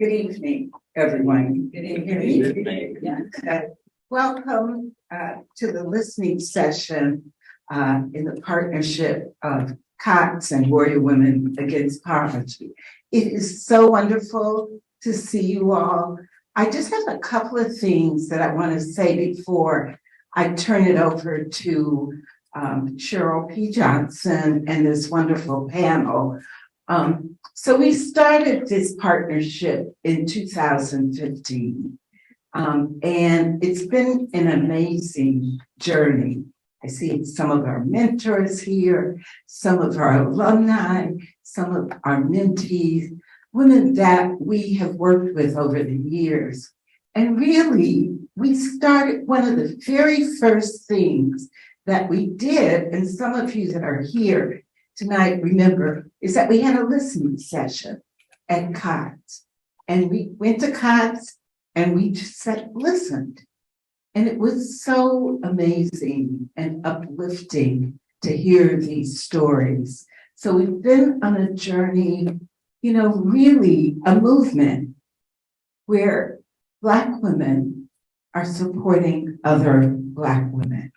Good evening, everyone. Good evening. Welcome to the listening session in the partnership of COTS and Warrior Women Against Poverty. It is so wonderful to see you all. I just have a couple of things that I want to say before I turn it over to Cheryl P. Johnson and this wonderful panel. So we started this partnership in 2015, and it's been an amazing journey. I see some of our mentors here, some of our alumni, some of our mentees, women that we have worked with over the years. And really, we started one of the very first things that we did, and some of you that are here tonight remember, is that we had a listening session at COTS. And we went to COTS and we just listened. And it was so amazing and uplifting to hear these stories. So we've been on a journey, really a movement where Black women are supporting other Black women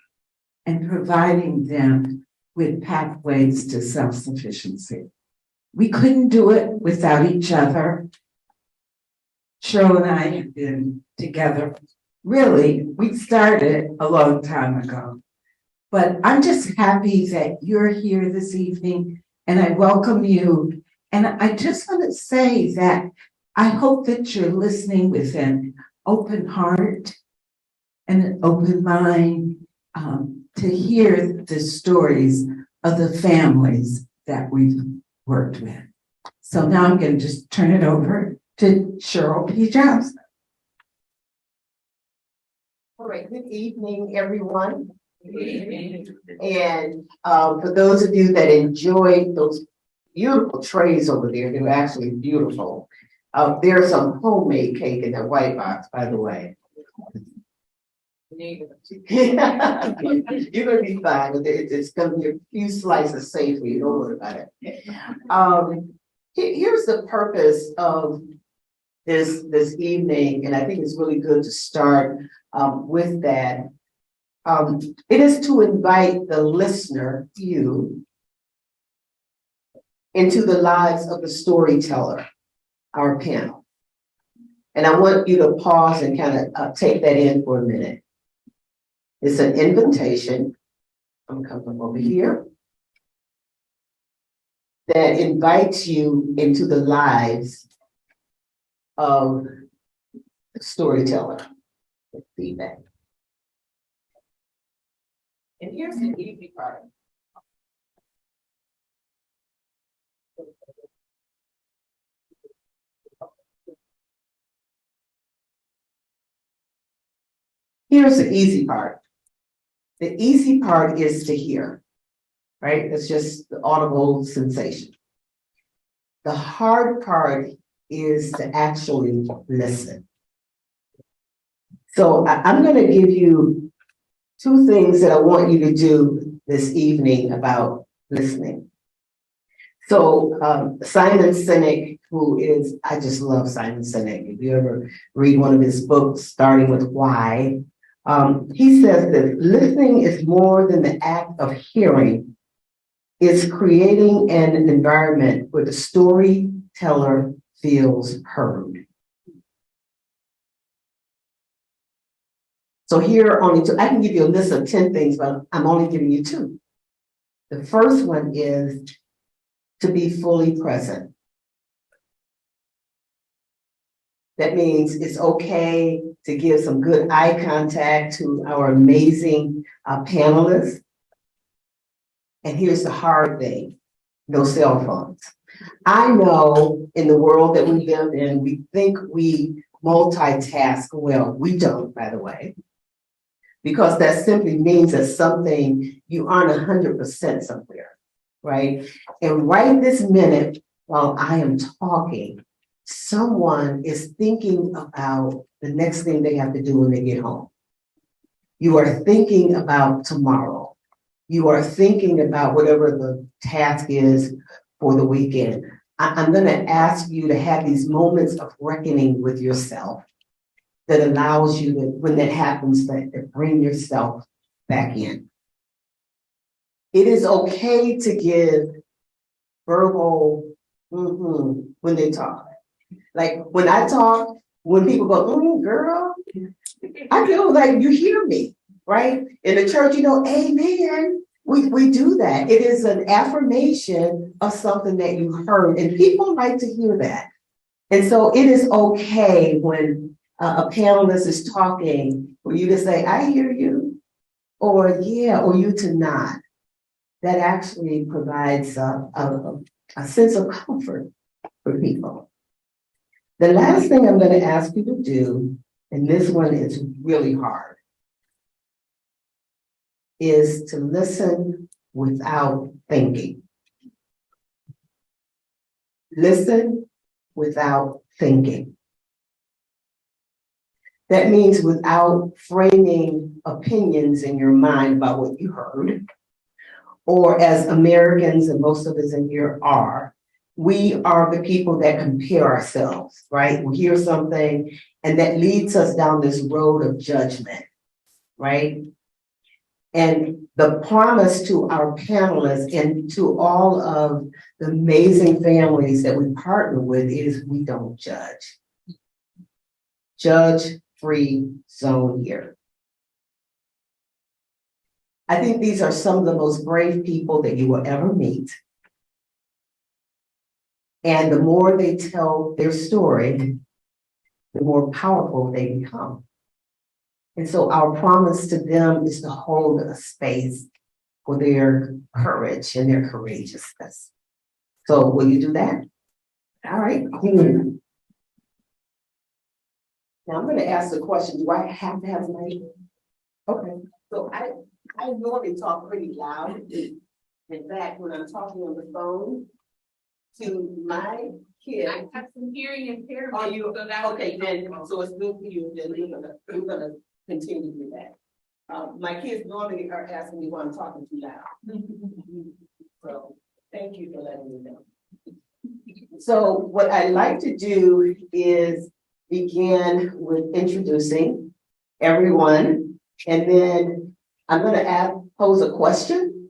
and providing them with pathways to self-sufficiency. We couldn't do it without each other. Cheryl and I have been together. Really, we started a long time ago. But I'm just happy that you're here this evening and I welcome you. And I just want to say that I hope that you're listening with an open heart and an open mind to hear the stories of the families that we've worked with. So now I'm going to just turn it over to Cheryl P. Johnson. All right, good evening, everyone. Good evening. And for those of you that enjoyed those beautiful trays over there, they were actually beautiful. There's some homemade cake in that white box, by the way. You're gonna be fine with it. It's gonna be a few slices safely. Don't worry about it. Here's the purpose of this evening, and I think it's really good to start with that. It is to invite the listener, you, into the lives of the storyteller, our panel. And I want you to pause and kind of take that in for a minute. It's an invitation, I'm coming over here, that invites you into the lives of the storyteller. Feedback. And here's the easy part. Here's the easy part. The easy part is to hear, right? It's just the audible sensation. The hard part is to actually listen. So I'm going to give you two things that I want you to do this evening about listening. So Simon Sinek, I just love Simon Sinek. If you ever read one of his books, starting with Why, he says that listening is more than the act of hearing. It's creating an environment where the storyteller feels heard. So here are only two. I can give you a list of 10 things, but I'm only giving you two. The first one is to be fully present. That means it's okay to give some good eye contact to our amazing panelists. And here's the hard thing, no cell phones. I know in the world that we live in, we think we multitask well. We don't, by the way, because that simply means that something, you aren't 100% somewhere, right? And right this minute, while I am talking, someone is thinking about the next thing they have to do when they get home. You are thinking about tomorrow. You are thinking about whatever the task is for the weekend. I'm going to ask you to have these moments of reckoning with yourself that allows you to, when that happens, to bring yourself back in. It is okay to give verbal when they talk. Like when I talk, when people go, girl, I feel like you hear me, right? In the church, amen. We do that. It is an affirmation of something that you heard, and people like to hear that. And so it is okay when a panelist is talking for you to say, I hear you, or yeah, or you to nod. That actually provides a sense of comfort for people. The last thing I'm going to ask you to do, and this one is really hard, is to listen without thinking. Listen without thinking. That means without framing opinions in your mind about what you heard, or as Americans, and most of us in here are, we are the people that compare ourselves, right? We hear something and that leads us down this road of judgment, right? And the promise to our panelists and to all of the amazing families that we partner with is we don't judge. Judge-free zone here. I think these are some of the most brave people that you will ever meet. And the more they tell their story, the more powerful they become. And so our promise to them is to hold a space for their courage and their courageousness. So will you do that? All right. Now I'm going to ask the question, do I have to have my? Okay. So I normally talk pretty loud. In fact, when I'm talking on the phone to my kids. I have some hearing impairment. Are you so that okay? Then so it's good for you. Then we're gonna continue with that. My kids normally are asking me why I'm talking too loud. So thank you for letting me know. So what I like to do is begin with introducing everyone, and then I'm going to pose a question,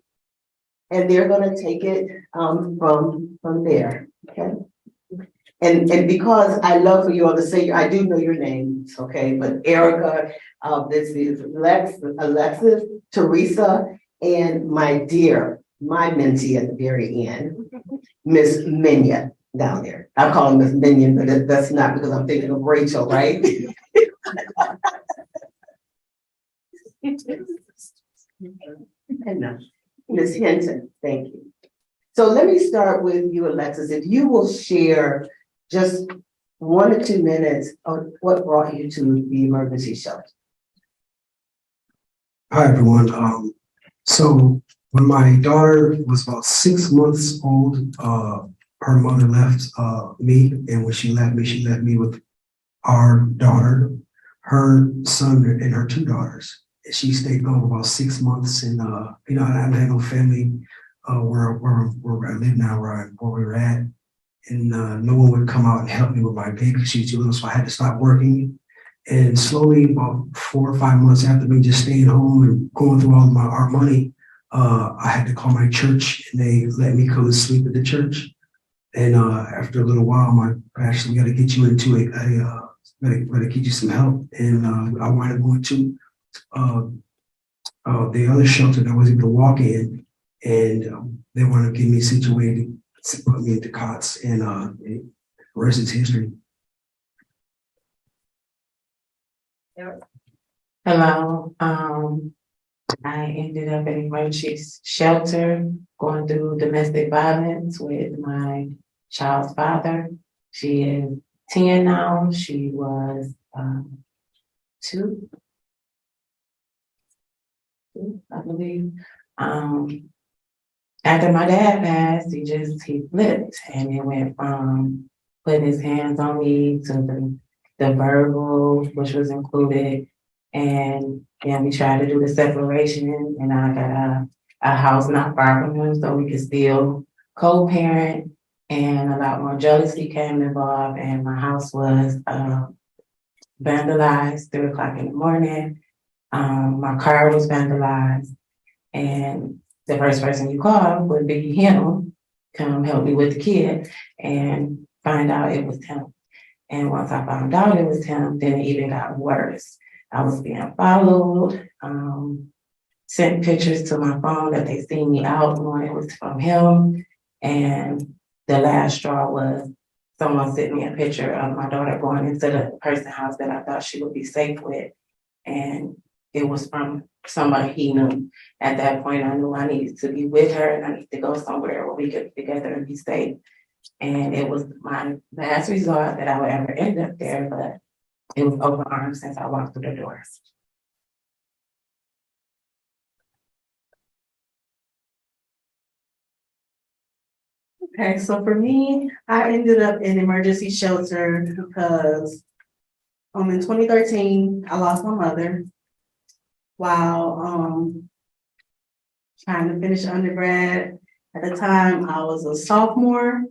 and they're going to take it from there. Okay. And because I love for you all to say, I do know your names, okay? But Erica, this is Alexis, Theresa, and my mentee at the very end, Miss Minion down there. I call her Miss Minion, but that's not because I'm thinking of Rachel, right? Miss Hinton, thank you. So let me start with you, Alexis. If you will share just 1 or 2 minutes of what brought you to the emergency shelter. Hi, everyone. So when my daughter was about 6 months old, her mother left me, and when she left me with our daughter, her son, and her 2 daughters. She stayed gone for about 6 months, and I had no family where I live now, where we were at, and no one would come out and help me with my baby. She was too little, so I had to stop working. And slowly, about 4 or 5 months after me just staying home and going through all of our money, I had to call my church, and they let me come and sleep at the church. And after a little while, actually got to get you into gotta get you some help. And I wound up going to the other shelter that I was able to walk in, and they wanted to get me situated, put me into COTS, and the rest is history. Hello. I ended up in emergency shelter going through domestic violence with my child's father. She is 10 now. She was 2, I believe. After my dad passed, he flipped, and it went from putting his hands on me to the verbal, which was included, and we tried to do the separation, and I got a house not far from him so we could still co-parent. and a lot more jealousy came involved, and my house was vandalized 3 o'clock in the morning. My car was vandalized, and the first person you call would be him, come help me with the kid, and find out it was him. And once I found out it was him, then it even got worse. I was being followed, sent pictures to my phone that they seen me out knowing it was from him. And the last straw was someone sent me a picture of my daughter going into the person's house that I thought she would be safe with. And it was from somebody he knew. At that point, I knew I needed to be with her and I needed to go somewhere where we could be together and be safe. And it was my last resort that I would ever end up there, but it was open arms since I walked through the doors. Okay, so for me, I ended up in emergency shelter because in 2013, I lost my mother while trying to finish undergrad. At the time, I was a sophomore.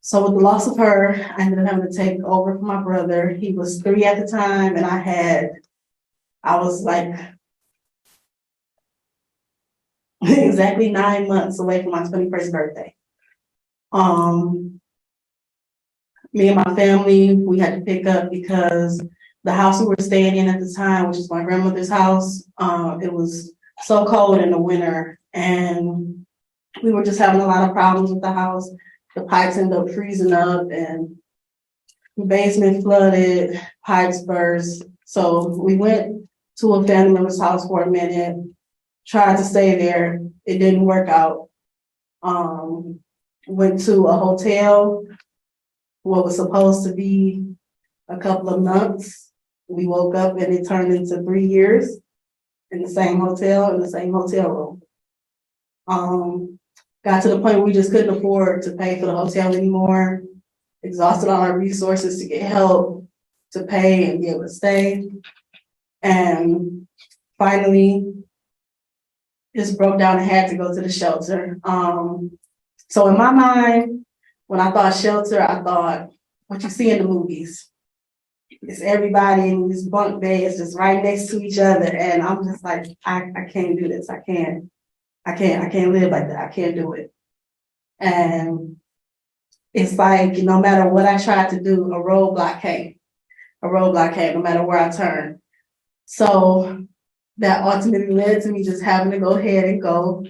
So with the loss of her, I ended up having to take over for my brother. He was 3 at the time, and I was like exactly 9 months away from my 21st birthday. Me and my family, we had to pick up because the house we were staying in at the time, which is my grandmother's house, it was so cold in the winter, and we were just having a lot of problems with the house. The pipes ended up freezing up, and the basement flooded, pipes burst. So we went to a family member's house for a minute, tried to stay there. It didn't work out. Went to a hotel, what was supposed to be a couple of months. We woke up and it turned into 3 years in the same hotel, in the same hotel room. Got to the point where we just couldn't afford to pay for the hotel anymore. Exhausted all our resources to get help to pay and be able to stay. And finally, just broke down and had to go to the shelter. So in my mind, when I thought shelter, I thought what you see in the movies. It's everybody in these bunk beds just right next to each other. And I'm just like, I can't do this. I can't live like that. I can't do it. And it's like, no matter what I tried to do, a roadblock came. No matter where I turned. So that ultimately led to me just having to go ahead and go.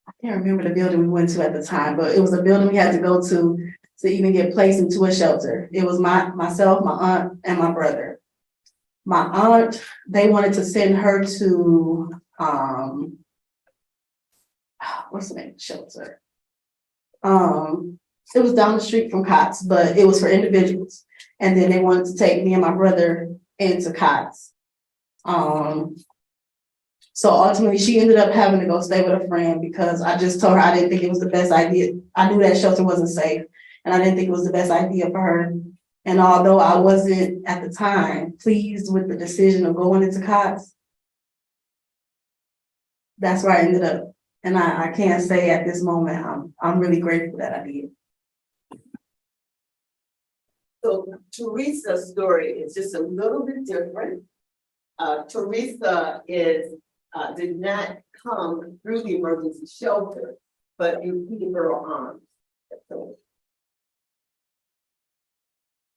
I can't remember the building we went to at the time, but it was a building we had to go to even get placed into a shelter. It was myself, my aunt, and my brother. My aunt, they wanted to send her to, what's the name of the shelter? It was down the street from COTS, but it was for individuals. And then they wanted to take me and my brother into COTS. So ultimately she ended up having to go stay with a friend because I just told her I didn't think it was the best idea. I knew that shelter wasn't safe and I didn't think it was the best idea for her. And although I wasn't at the time pleased with the decision of going into COTS, that's where I ended up. And I can't say at this moment, I'm really grateful that I did. So Theresa's story is just a little bit different. Theresa did not come through the emergency shelter, but in Peterborough Arms. So,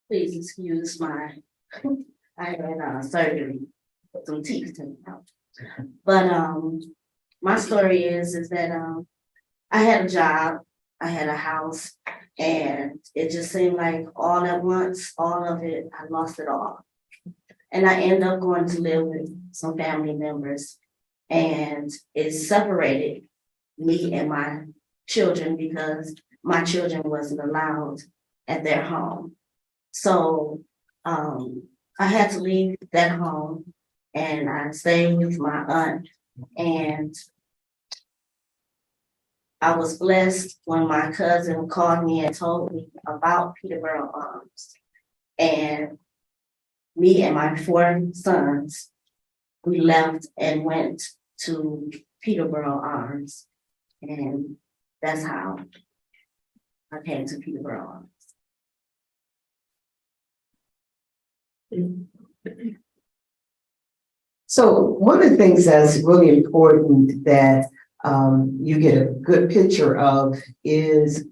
Please excuse I had surgery, some teeth taken out. But my story is that I had a job, I had a house, and it just seemed like all at once, all of it, I lost it all. And I ended up going to live with some family members, and it separated me and my children because my children wasn't allowed at their home. So I had to leave that home and I stayed with my aunt, and I was blessed when my cousin called me and told me about Peterborough Arms. And me and my 4 sons, we left and went to Peterborough Arms. And that's how I came to Peterborough. So one of the things that's really important that you get a good picture of is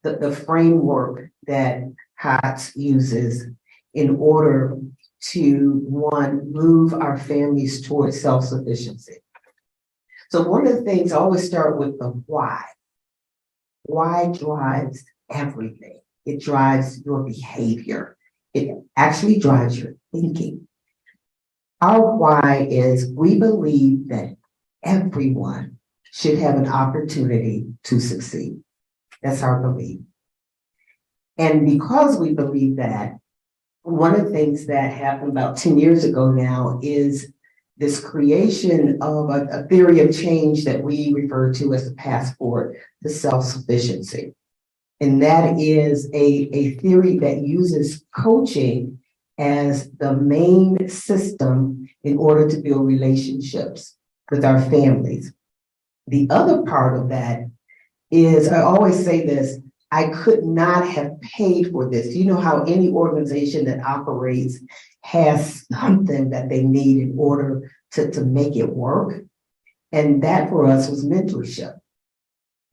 the framework that COTS uses in order to, one, move our families towards self-sufficiency. So one of the things, I always start with the why. Why drives everything. It drives your behavior. It actually drives your thinking. Our why is we believe that everyone should have an opportunity to succeed. That's our belief. And because we believe that, one of the things that happened about 10 years ago now is this creation of a theory of change that we refer to as the passport to self-sufficiency. And that is a theory that uses coaching as the main system in order to build relationships with our families. The other part of that is, I always say this, I could not have paid for this. You know how any organization that operates has something that they need in order to make it work. And that for us was mentorship.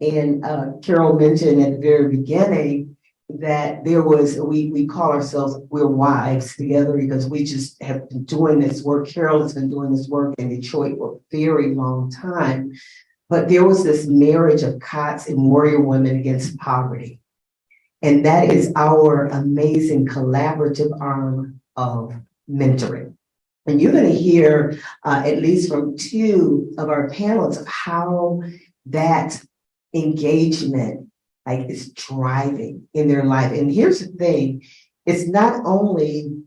And Cheryl mentioned at the very beginning that there was, we call ourselves, we're wives together because we just have been doing this work. Cheryl has been doing this work in Detroit for a very long time. But there was this marriage of COTS and Warrior Women Against Poverty. And that is our amazing collaborative arm of mentoring. And you're going to hear, at least from two of our panelists, of how that engagement is driving in their life. And here's the thing, it's not only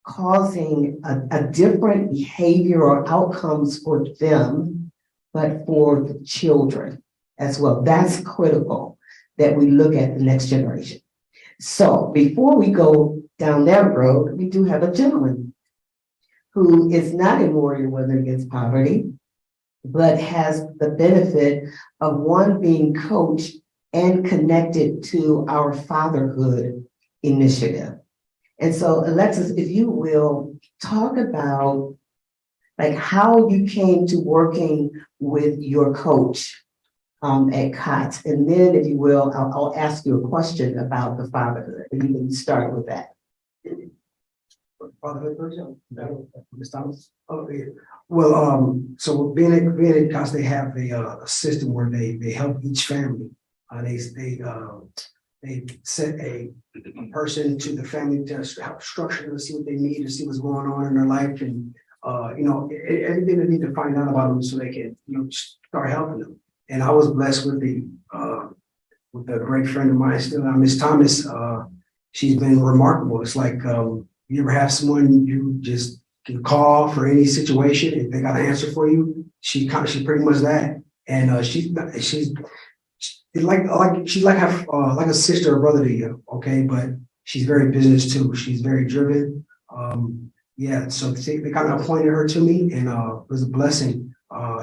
causing a different behavior or outcomes for them, but for the children as well. That's critical that we look at the next generation. So before we go down that road, we do have a gentleman who is not in Warrior Women Against Poverty, but has the benefit of one being coached and connected to our fatherhood initiative. And so Alexis, if you will talk about how you came to working with your coach at COTS, and then if you will, I'll ask you a question about the fatherhood, and you can start with that. Fatherhood person? No, Ms. Thomas? Oh, yeah. Well, so being at COTS, they have a system where they help each family. They set a person to the family to help structure them, to see what they need, to see what's going on in their life, and everything they need to find out about them so they can start helping them. And I was blessed with a great friend of mine still, Miss Thomas. She's been remarkable. It's like you ever have someone you just can call for any situation if they got an answer for you. She pretty much that, and she's like a sister or brother to you, okay? But she's very business too. She's very driven. So they kind of appointed her to me, and it was a blessing.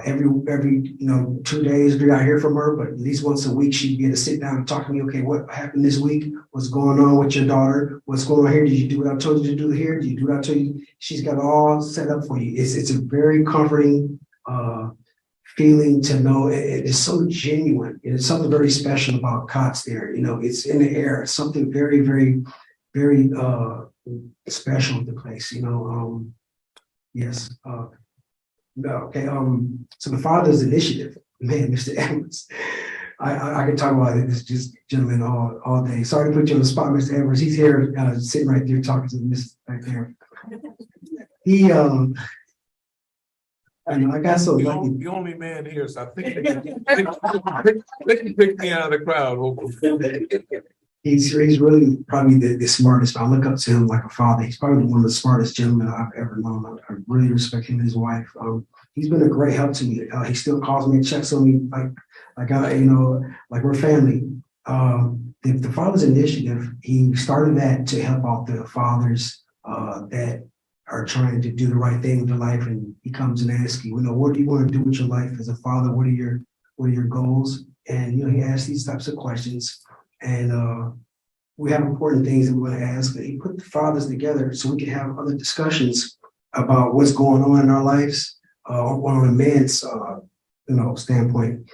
Every 2 days we got to hear from her, but at least once a week she'd get to sit down and talk to me. Okay, what happened this week? What's going on with your daughter? What's going on here? Did you do what I told you to do here? Did you do what I told you? She's got it all set up for you. It's a very comforting feeling to know it's so genuine. It's something very special about COTS there. It's in the air. It's something very, very, very special with the place. Yes. Okay. So the Father's Initiative, man, Mr. Edwards. I could talk about this gentleman all day. Sorry to put you on the spot, Mr. Edwards. He's here sitting right there talking to the Miss right there. He I got so lucky. The only man here, so I think they can pick me out of the crowd. He's really probably the smartest. I look up to him like a father. He's probably one of the smartest gentlemen I've ever known. I really respect him and his wife. He's been a great help to me. He still calls me and checks on me like we're family. The Father's Initiative, he started that to help out the fathers that are trying to do the right thing with their life, and he comes and asks you, what do you want to do with your life as a father? What are your what are your goals? And, he asked these types of questions. And we have important things that we want to ask. He put the fathers together so we can have other discussions about what's going on in our lives, on a man's, standpoint.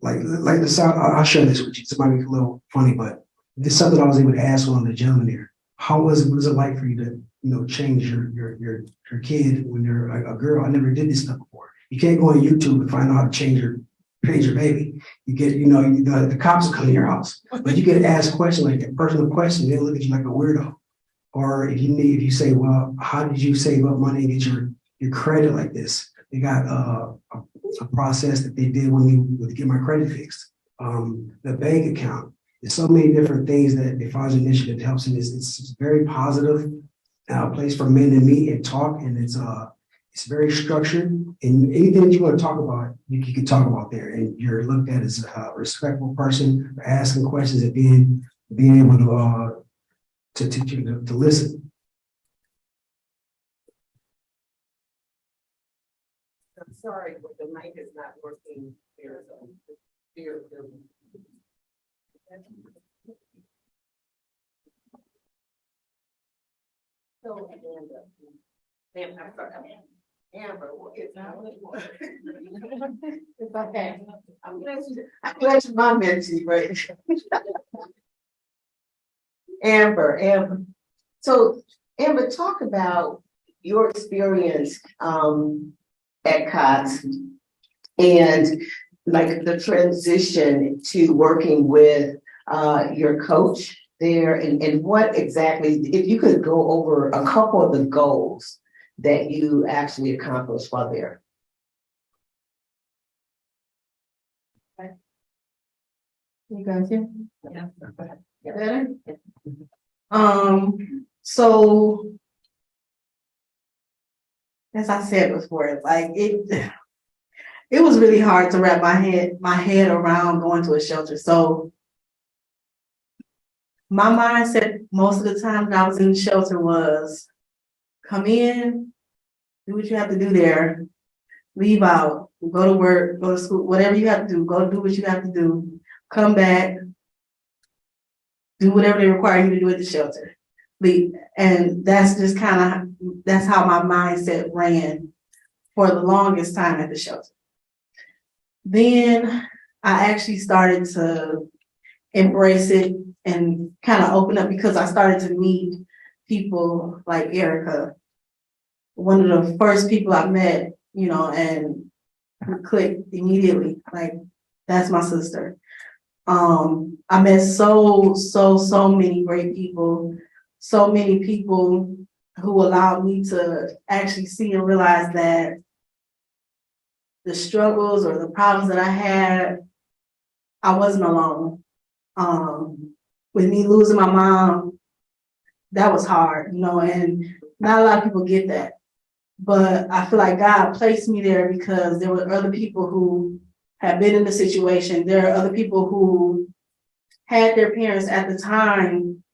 Like this, I'll share this with you. This might be a little funny, but this is something I was able to ask one of the gentlemen there. What was it like for you to, change your kid when you're a girl? I never did this stuff before. You can't go on YouTube and find out how to change your baby. You get, the cops will come to your house, but you get to ask questions like that, personal questions. They'll look at you like a weirdo. Or if you say, well, how did you save up money and get your credit like this? They got a process that they did when to get my credit fixed. The bank account. There's so many different things that the Father's Initiative helps in. It's very positive place for men to meet and talk, and it's very structured. And anything that you want to talk about, you can talk about there. And you're looked at as a respectful person for asking questions and being able to listen. I'm sorry, but the mic is not working here. So, Amber, what is that? It's okay. I'm glad you're my mentee, right? Amber. So, Amber, talk about your experience at COTS and like the transition to working with your coach there, and what exactly, if you could go over a couple of the goals that you actually accomplished while there. You guys here? Yeah. Better? So as I said before, like it was really hard to wrap my head around going to a shelter. So my mindset most of the time when I was in the shelter was come in, do what you have to do there, leave out, go to work, go to school, whatever you have to do, go do what you have to do, come back, do whatever they require you to do at the shelter, leave. And that's just that's how my mindset ran for the longest time at the shelter. Then I actually started to embrace it and kind of open up because I started to meet people like Erica, one of the first people I met, and we clicked immediately. Like, that's my sister. I met so many great people, so many people who allowed me to actually see and realize that the struggles or the problems that I had, I wasn't alone. With me losing my mom, that was hard, and not a lot of people get that. But I feel like God placed me there because there were other people who had been in the situation. There are other people who had their parents at the time,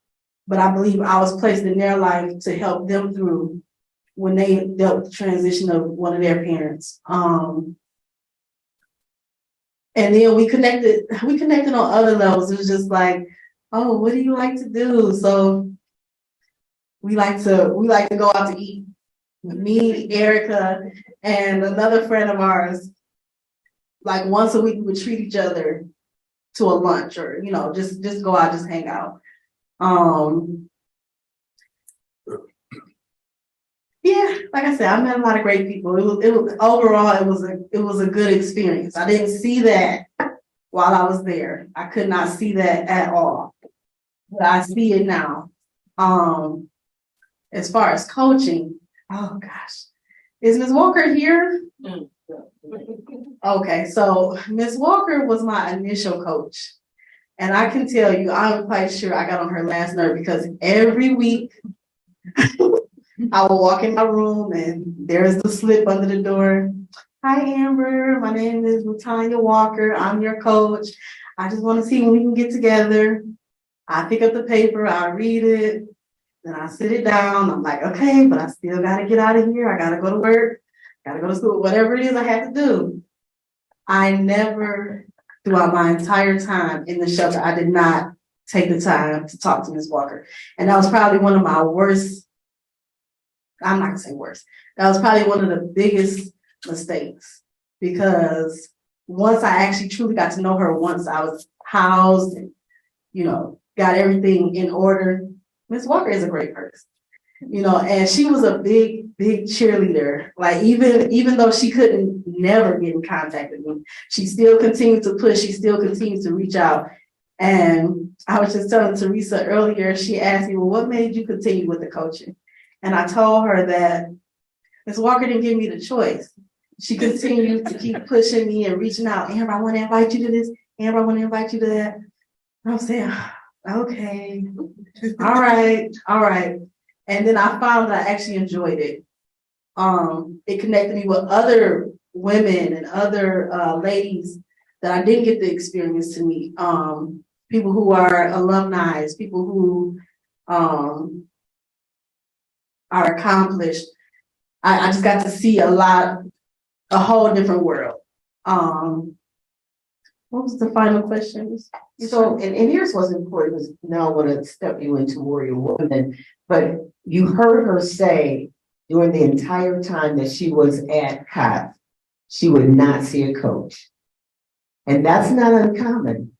but I believe I was placed in their life to help them through when they dealt with the transition of one of their parents. And then we connected on other levels. It was just like, oh, what do you like to do? So we like to go out to eat. Me, Erica, and another friend of ours, like once a week we would treat each other to a lunch or, just go out, just hang out. Yeah, like I said, I met a lot of great people. It was overall, it was a good experience. I didn't see that while I was there. I could not see that at all, but I see it now. As far as coaching, oh gosh, is Ms. Walker here? Okay, so Ms. Walker was my initial coach, and I can tell you, I'm quite sure I got on her last nerve because every week I would walk in my room and there's the slip under the door. Hi, Amber. My name is Latanya Walker. I'm your coach. I just want to see when we can get together. I pick up the paper. I read it. Then I sit it down. I'm like, okay, but I still got to get out of here. I got to go to work. Got to go to school. Whatever it is I have to do. I never, throughout my entire time in the shelter, I did not take the time to talk to Ms. Walker. And that was probably one of my worst, I'm not gonna say worst, that was probably one of the biggest mistakes. Because once I actually truly got to know her, once I was housed and, got everything in order, Ms. Walker is a great person. And she was a big, big cheerleader. Like even though she couldn't never get in contact with me, she still continued to push, she still continued to reach out. And I was just telling Theresa earlier, she asked me, well, what made you continue with the coaching? And I told her that Ms. Walker didn't give me the choice. She continued to keep pushing me and reaching out. Amber, I want to invite you to this. Amber, I want to invite you to that. And I'm saying, okay, all right. And then I found that I actually enjoyed it. It connected me with other women and other ladies that I didn't get the experience to meet. People who are alumni, people who are accomplished. I just got to see a whole different world. What was the final question? So, and here's what's important, because now I want to step you into Warrior Woman, but you heard her say during the entire time that she was at COTS, she would not see a coach. And that's not uncommon.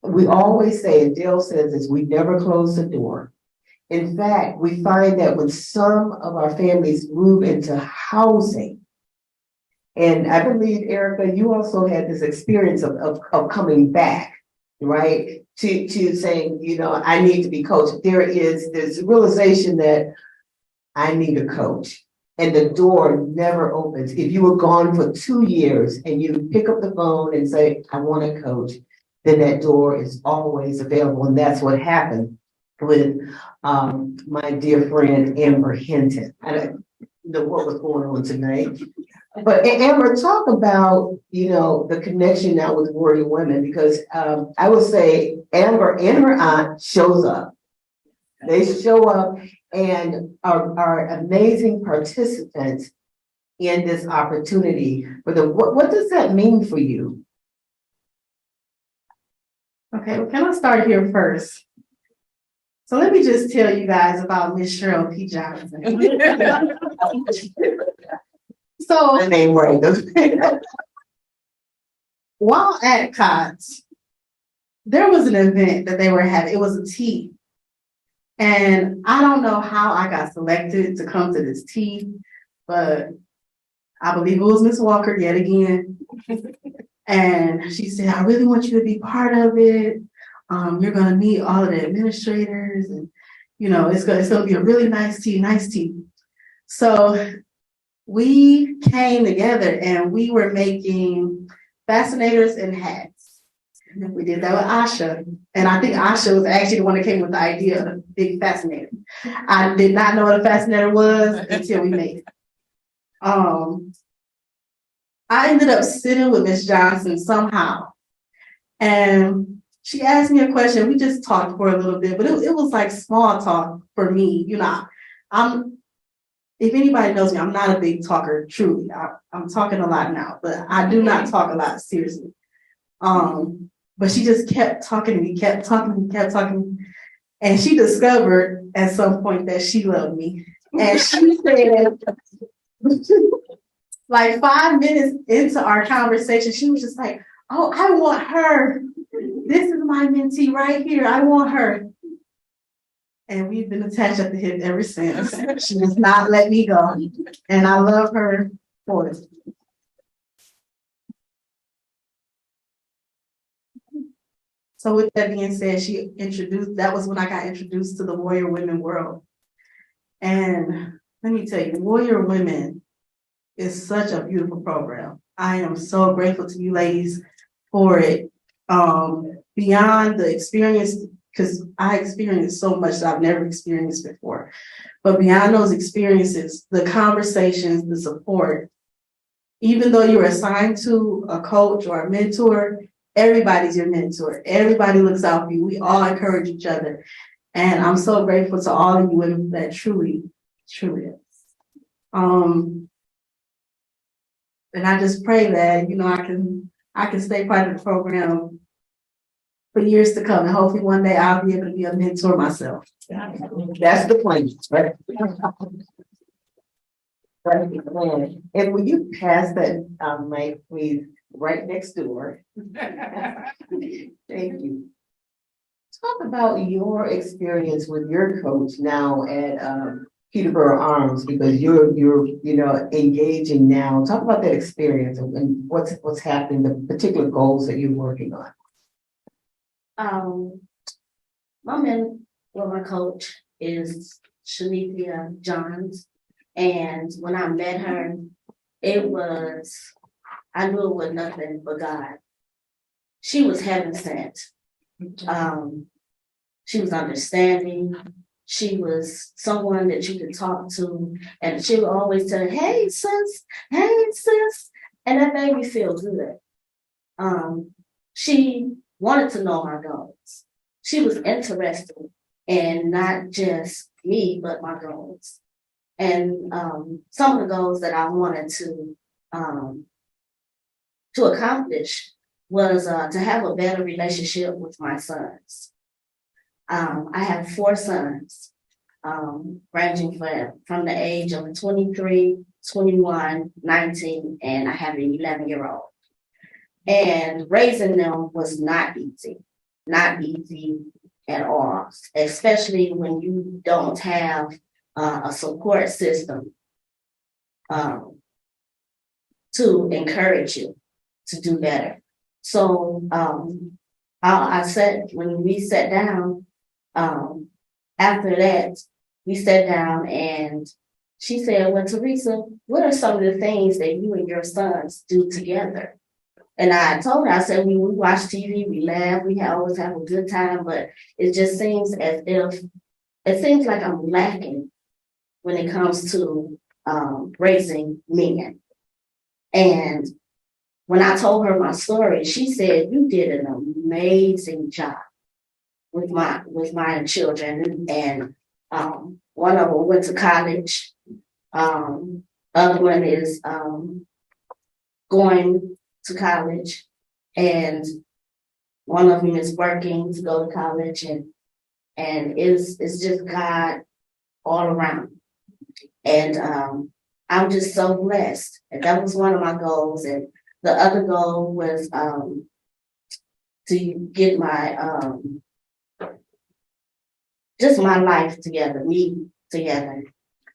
We always say, and Dale says this, we never close the door. In fact, we find that when some of our families move into housing, and I believe, Erica, you also had this experience of coming back, right? To saying, I need to be coached. There's this realization that I need a coach. And the door never opens. If you were gone for 2 years and you pick up the phone and say, I want a coach, then that door is always available. And that's what happened with my dear friend, Amber Hinton. I don't know what was going on tonight. But Amber, talk about, the connection now with Warrior Women, because I would say Amber and her aunt shows up. They show up and are amazing participants in this opportunity for them. What does that mean for you? Okay, well, can I start here first? So let me just tell you guys about Miss Cheryl P. Johnson. So The name right. while at COTS, there was an event that they were having. It was a tea. And I don't know how I got selected to come to this tea, but I believe it was Miss Walker yet again. And she said, I really want you to be part of it. You're going to meet all of the administrators, and it's going to be a really nice tea. So we came together and we were making fascinators and hats. We did that with Asha. And I think Asha was actually the one that came with the idea of a big fascinator. I did not know what a fascinator was until we made it. I ended up sitting with Miss Johnson somehow. And she asked me a question. We just talked for a little bit, but it was like small talk for me. If anybody knows me, I'm not a big talker, truly. I'm talking a lot now, but I do not talk a lot, seriously. But she just kept talking to me, kept talking. And she discovered at some point that she loved me. And she said, like 5 minutes into our conversation, she was just like, oh, I want her. This is my mentee right here. I want her. And we've been attached at the hip ever since. She does not let me go. And I love her for it. So with that being said, that was when I got introduced to the Warrior Women world. And let me tell you, Warrior Women is such a beautiful program. I am so grateful to you ladies for it. Beyond the experience, because I experienced so much that I've never experienced before. But beyond those experiences, the conversations, the support, even though you're assigned to a coach or a mentor, everybody's your mentor. Everybody looks out for you. We all encourage each other. And I'm so grateful to all of you women that truly is. And I just pray that, I can stay part of the program for years to come. And hopefully one day I'll be able to be a mentor myself. That's the plan, right? That's the plan. And when you pass that, mic, please, right next door. Thank you. Talk about your experience with your coach now at Peterborough Arms, because you're engaging now. Talk about that experience and what's happening, the particular goals that you're working on. My coach is Shanithia Johns, and when I met her, I knew it was nothing but God. She was heaven sent. She was understanding. She was someone that you could talk to, and she would always tell, "Hey sis, and that made me feel good. She wanted to know my goals. She was interested in not just me, but my goals. And some of the goals that I wanted to accomplish was to have a better relationship with my sons. I have 4 sons, ranging from the age of 23, 21, 19, and I have an 11-year-old. And raising them was not easy at all, especially when you don't have a support system to encourage you to do better. So I said, when we sat down, after that, we sat down and she said, "Well, Theresa, what are some of the things that you and your sons do together?" And I told her, I said, we watch TV, we laugh, we always have a good time, but it just seems as if, it seems like I'm lacking when it comes to raising men. And when I told her my story, she said, "You did an amazing job with my children." And one of them went to college. Other one is going to college, and one of them is working to go to college, and it's just God all around. And I'm just so blessed. And that was one of my goals. And the other goal was to get my just my life together, me together.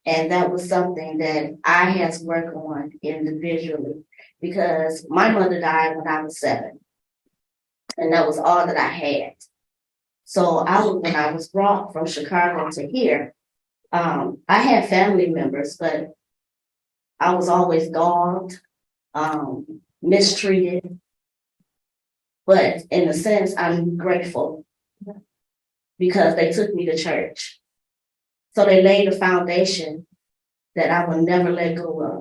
And that was something that I had to work on individually, because my mother died when I was 7. And that was all that I had. So when I was brought from Chicago to here, I had family members, but I was always dogged, mistreated. But in a sense, I'm grateful because they took me to church. So they laid a foundation that I would never let go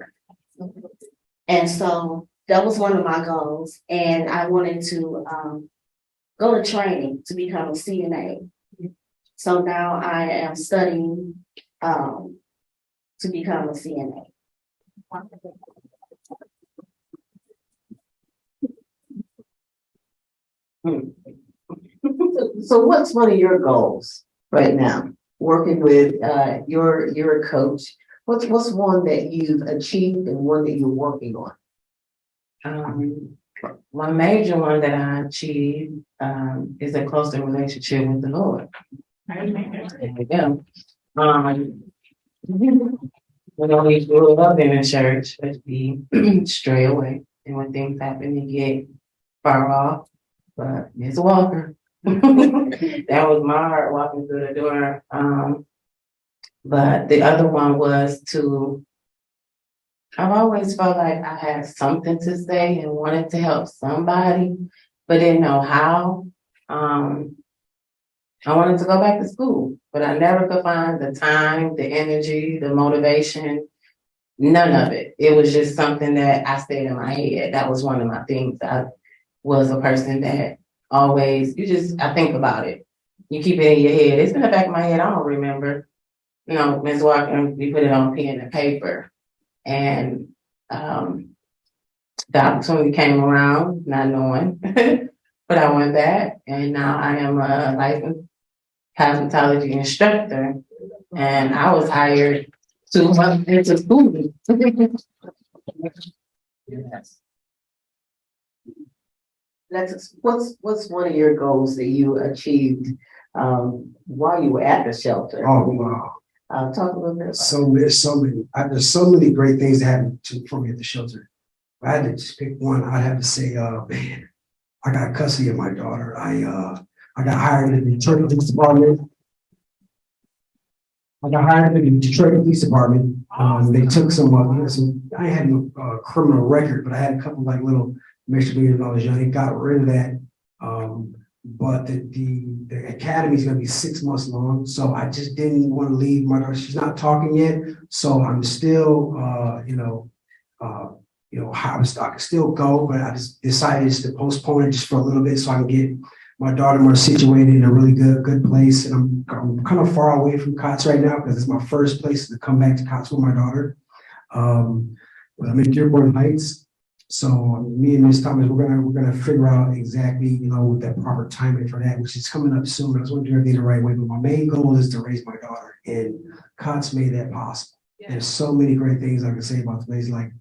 of. And so that was one of my goals. And I wanted to go to training to become a CNA. So now I am studying to become a CNA. So what's one of your goals right now? Working with your coach, what's one that you've achieved and one that you're working on? One major one that I achieved is a closer relationship with the Lord. There we go. We grew up in a church, but we stray away. And when things happen, you get far off. But it's a walker. That was my heart walking through the door. But the other one was I've always felt like I had something to say and wanted to help somebody, but didn't know how. I wanted to go back to school, but I never could find the time, the energy, the motivation, none of it. It was just something that I stayed in my head. That was one of my things. I was a person that always, I think about it. You keep it in your head. It's in the back of my head. I don't remember. Ms. Walker, we put it on pen and paper. And the opportunity came around, not knowing, but I went back, and now I am a licensed cosmetology instructor, and I was hired 2 months into school. Yes. Alexis, what's one of your goals that you achieved while you were at the shelter? Oh, wow. Talk a little bit about There's so many great things that happened for me at the shelter. If I had to just pick one, I'd have to say, man, I got custody of my daughter. I got hired in the Detroit Police Department. They took some, I had no criminal record, but I had a couple like little misdemeanors when I was young. They got rid of that. But the academy is going to be 6 months long, so I just didn't want to leave my daughter. She's not talking yet, so I'm still, I can still go, but I just decided just to postpone it just for a little bit so I can get my daughter more situated in a really good place. And I'm kind of far away from COTS right now because it's my first place to come back to COTS with my daughter. But I'm in Dearborn Heights. So me and Ms. Thomas, we're gonna figure out exactly, what that proper timing for that, which is coming up soon. I just want to do everything the right way, but my main goal is to raise my daughter, and COTS made that possible. Yeah. There's so many great things I can say about the place. Like,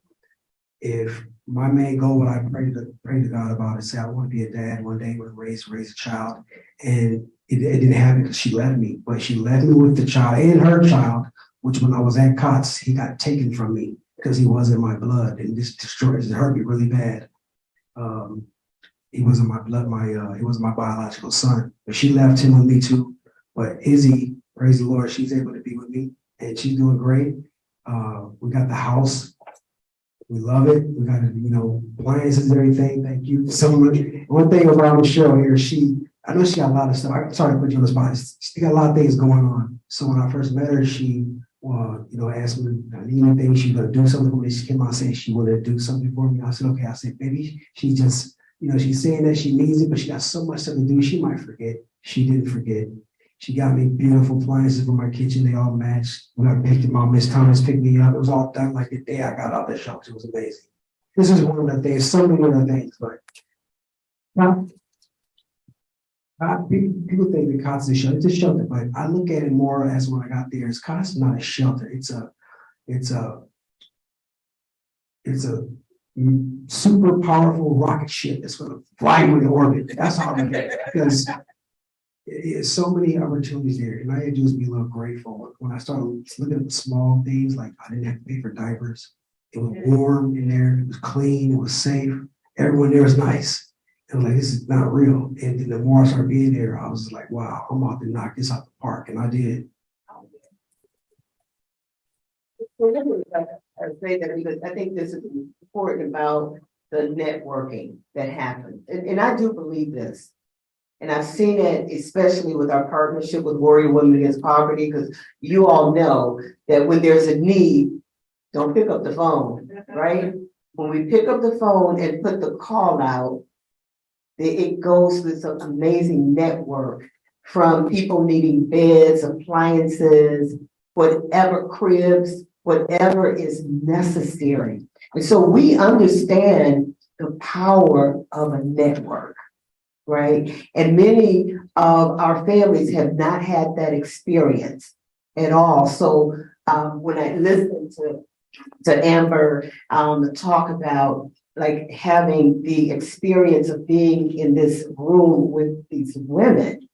if my main goal, what I pray to God about is, say I want to be a dad one day, want to raise a child, and it didn't happen because she left me, but she left me with the child and her child, which when I was at COTS, he got taken from me because he wasn't my blood, and this hurt me really bad. He wasn't my blood, he wasn't my biological son, but she left him with me too. But Izzy, praise the Lord, she's able to be with me, and she's doing great. We got the house. We love it. We got, appliances and everything. Thank you so much. One thing about Cheryl here, I know she got a lot of stuff. I'm sorry to put you on the spot. She got a lot of things going on. So when I first met her, she, asked me, I need anything. She was going to do something for me. She came out saying she wanted to do something for me. I said, okay. I said, baby, she just, she's saying that she needs it, but she got so much stuff to do. She might forget. She didn't forget. She got me beautiful appliances for my kitchen. They all matched. When I picked them up, Miss Thomas picked me up. It was all done like the day I got out the shop. It was amazing. This is one of the things, so many other things, but people think the COTS is a shelter. It's a shelter, but I look at it more as when I got there, it's COTS is not a shelter. It's a super powerful rocket ship that's going to fly in orbit. That's how I look at it, because it's so many opportunities there. And all I had to do is be a little grateful. When I started looking at the small things, like I didn't have to pay for diapers. It was warm in there. It was clean. It was safe. Everyone there was nice. And I'm like, this is not real. And then the more I started being there, I was like, wow, I'm about to knock this out the park. And I did. I say that because I think this is important about the networking that happens. And I do believe this. And I've seen it, especially with our partnership with Warrior Women Against Poverty, because you all know that when there's a need, don't pick up the phone, right? When we pick up the phone and put the call out, it goes through some amazing network from people needing beds, appliances, whatever, cribs, whatever is necessary. And so we understand the power of a network, right? And many of our families have not had that experience at all. So when I listen to Amber talk about like having the experience of being in this room with these women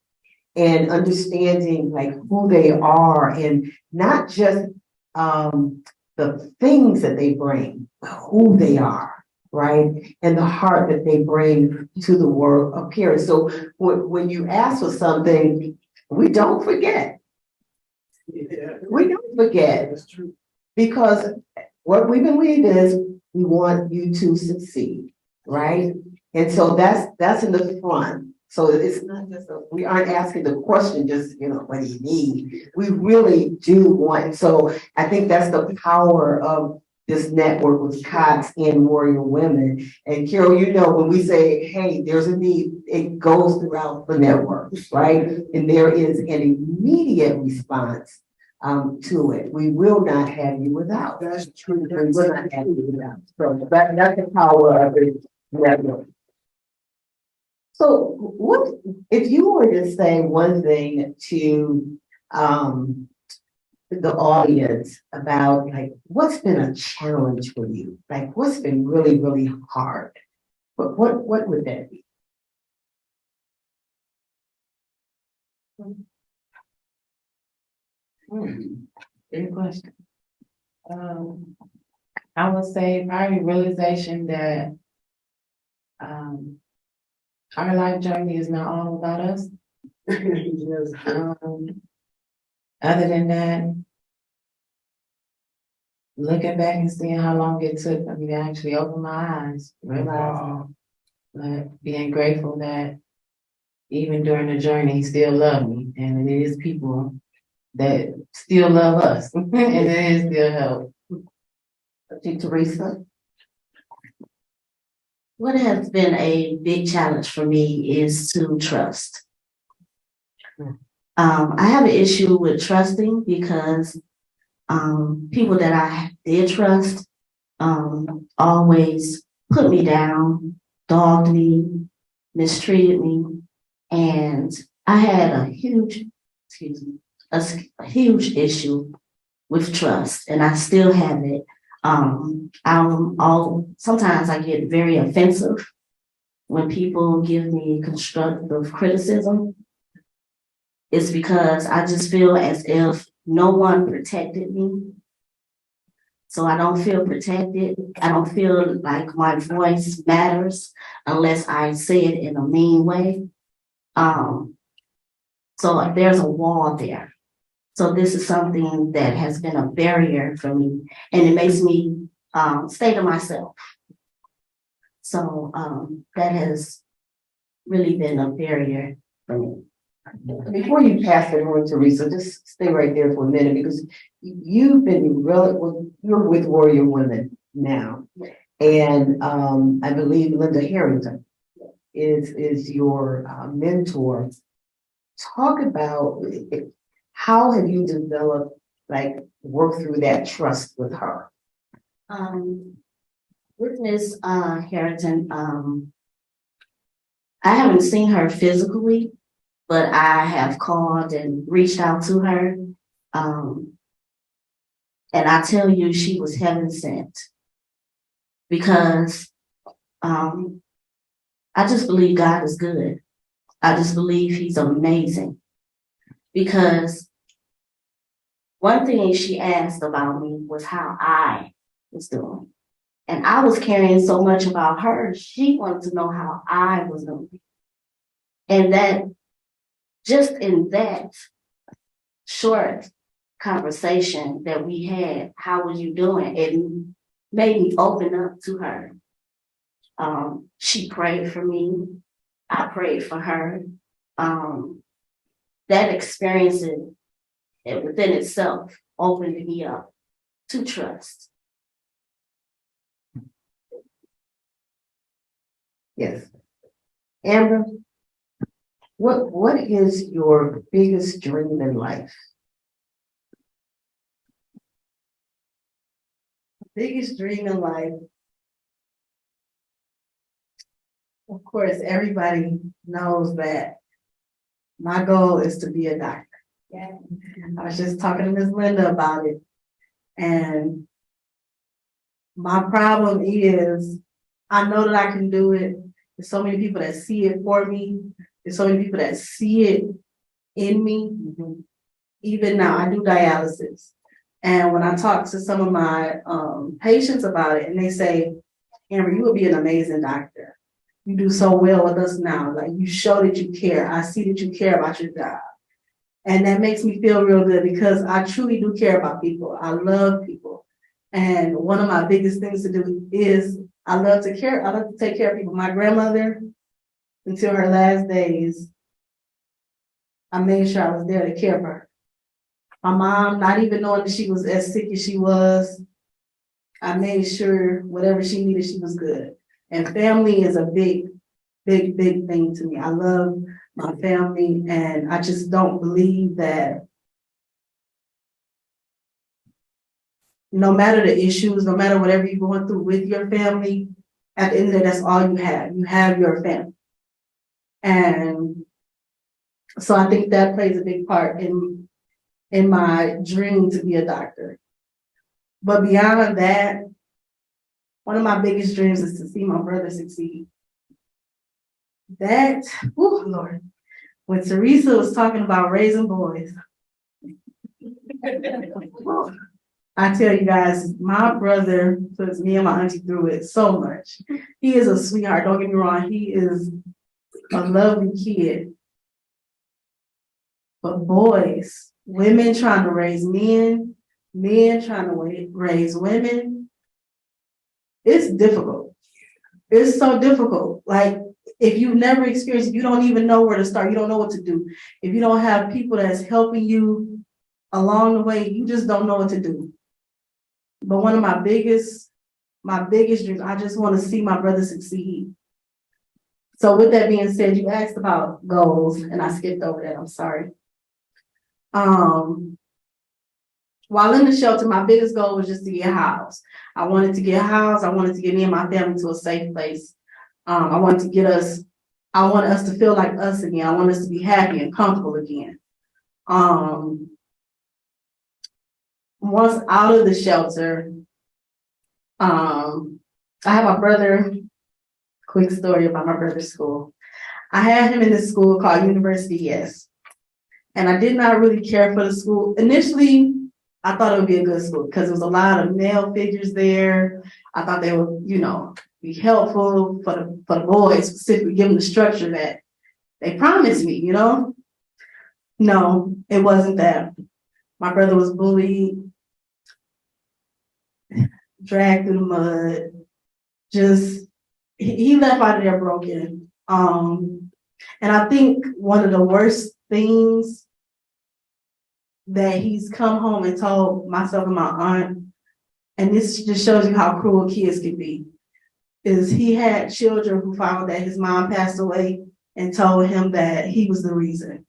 and understanding like who they are, and not just the things that they bring, but who they are, right? And the heart that they bring to the work of care. So when you ask for something, we don't forget. We don't forget. That's true. Because what we believe is we want you to succeed, right? And so that's in the front. So it's not just we aren't asking the question just, what do you need? We really do want. So I think that's the power of this network with COTS and Warrior Women. And Cheryl, when we say, hey, there's a need, it goes throughout the network, right? And there is an immediate response to it. We will not have you without. That's true. We will not have you without. So that's the power of it. Network. So what, if you were to say one thing to, the audience about like, what's been a challenge for you? Like, what's been really, really hard? What would that be? Good question. I would say probably realization that our life journey is not all about us. Other than that, looking back and seeing how long it took for me to actually open my eyes, realizing, but being grateful that even during the journey, he still loved me, and it is people that still love us, and it is still help. Theresa? What has been a big challenge for me is to trust. I have an issue with trusting because people that I did trust always put me down, dogged me, mistreated me, and I had a huge issue with trust, and I still have it. Sometimes I get very offensive when people give me constructive criticism. It's because I just feel as if no one protected me. So I don't feel protected. I don't feel like my voice matters unless I say it in a mean way. So there's a wall there. So this is something that has been a barrier for me, and it makes me stay to myself. So that has really been a barrier for me. Before you pass it on, Theresa, just stay right there for a minute because you've been you're with Warrior Women now. And I believe Linda Harrington is your mentor. Talk about how have you developed, like, work through that trust with her? With Miss Harrington, I haven't seen her physically, but I have called and reached out to her. And I tell you, she was heaven sent because I just believe God is good. I just believe he's amazing because one thing she asked about me was how I was doing. And I was caring so much about her, she wanted to know how I was doing. And that, just in that short conversation that we had, how was you doing? It made me open up to her. She prayed for me. I prayed for her. That experience within itself opened me up to trust. Yes. Amber, what is your biggest dream in life? Biggest dream in life. Of course, everybody knows that my goal is to be a doctor. Yeah. I was just talking to Ms. Linda about it. And my problem is I know that I can do it. There's so many people that see it for me. There's so many people that see it in me. Even now, I do dialysis. And when I talk to some of my patients about it, and they say, Amber, you would be an amazing doctor. You do so well with us now. Like, you show that you care. I see that you care about your job. And that makes me feel real good because I truly do care about people. I love people. And one of my biggest things to do is I love to care. I love to take care of people. My grandmother, until her last days, I made sure I was there to care for her. My mom, not even knowing that she was as sick as she was, I made sure whatever she needed, she was good. And family is a big, big, big thing to me. I love my family, and I just don't believe that no matter the issues, no matter whatever you're going through with your family, at the end of the day, that's all you have. You have your family. And so I think that plays a big part in my dream to be a doctor. But beyond that, one of my biggest dreams is to see my brother succeed. That, oh Lord, when Theresa was talking about raising boys, I tell you guys, my brother puts me and my auntie through it so much. He is a sweetheart, don't get me wrong, he is a lovely kid. But boys, women trying to raise men, men trying to raise women, it's difficult. It's so difficult. Like, if you've never experienced it, you don't even know where to start. You don't know what to do. If you don't have people that's helping you along the way, you just don't know what to do. But one of my biggest dreams, I just want to see my brother succeed. So with that being said, you asked about goals, and I skipped over that, I'm sorry. While in the shelter, my biggest goal was just to get housed. I wanted to get housed. I wanted to get me and my family to a safe place. I wanted us to feel like us again. I want us to be happy and comfortable again. Once out of the shelter, I had my brother, quick story about my brother's school. I had him in this school called University Yes. And I did not really care for the school. Initially, I thought it would be a good school because there was a lot of male figures there. I thought they would, be helpful for the boys, specifically given the structure that they promised me, No, it wasn't that. My brother was bullied, dragged through the mud, he left out of there broken. And I think one of the worst things that he's come home and told myself and my aunt, and this just shows you how cruel kids can be, is he had children who found that his mom passed away and told him that he was the reason.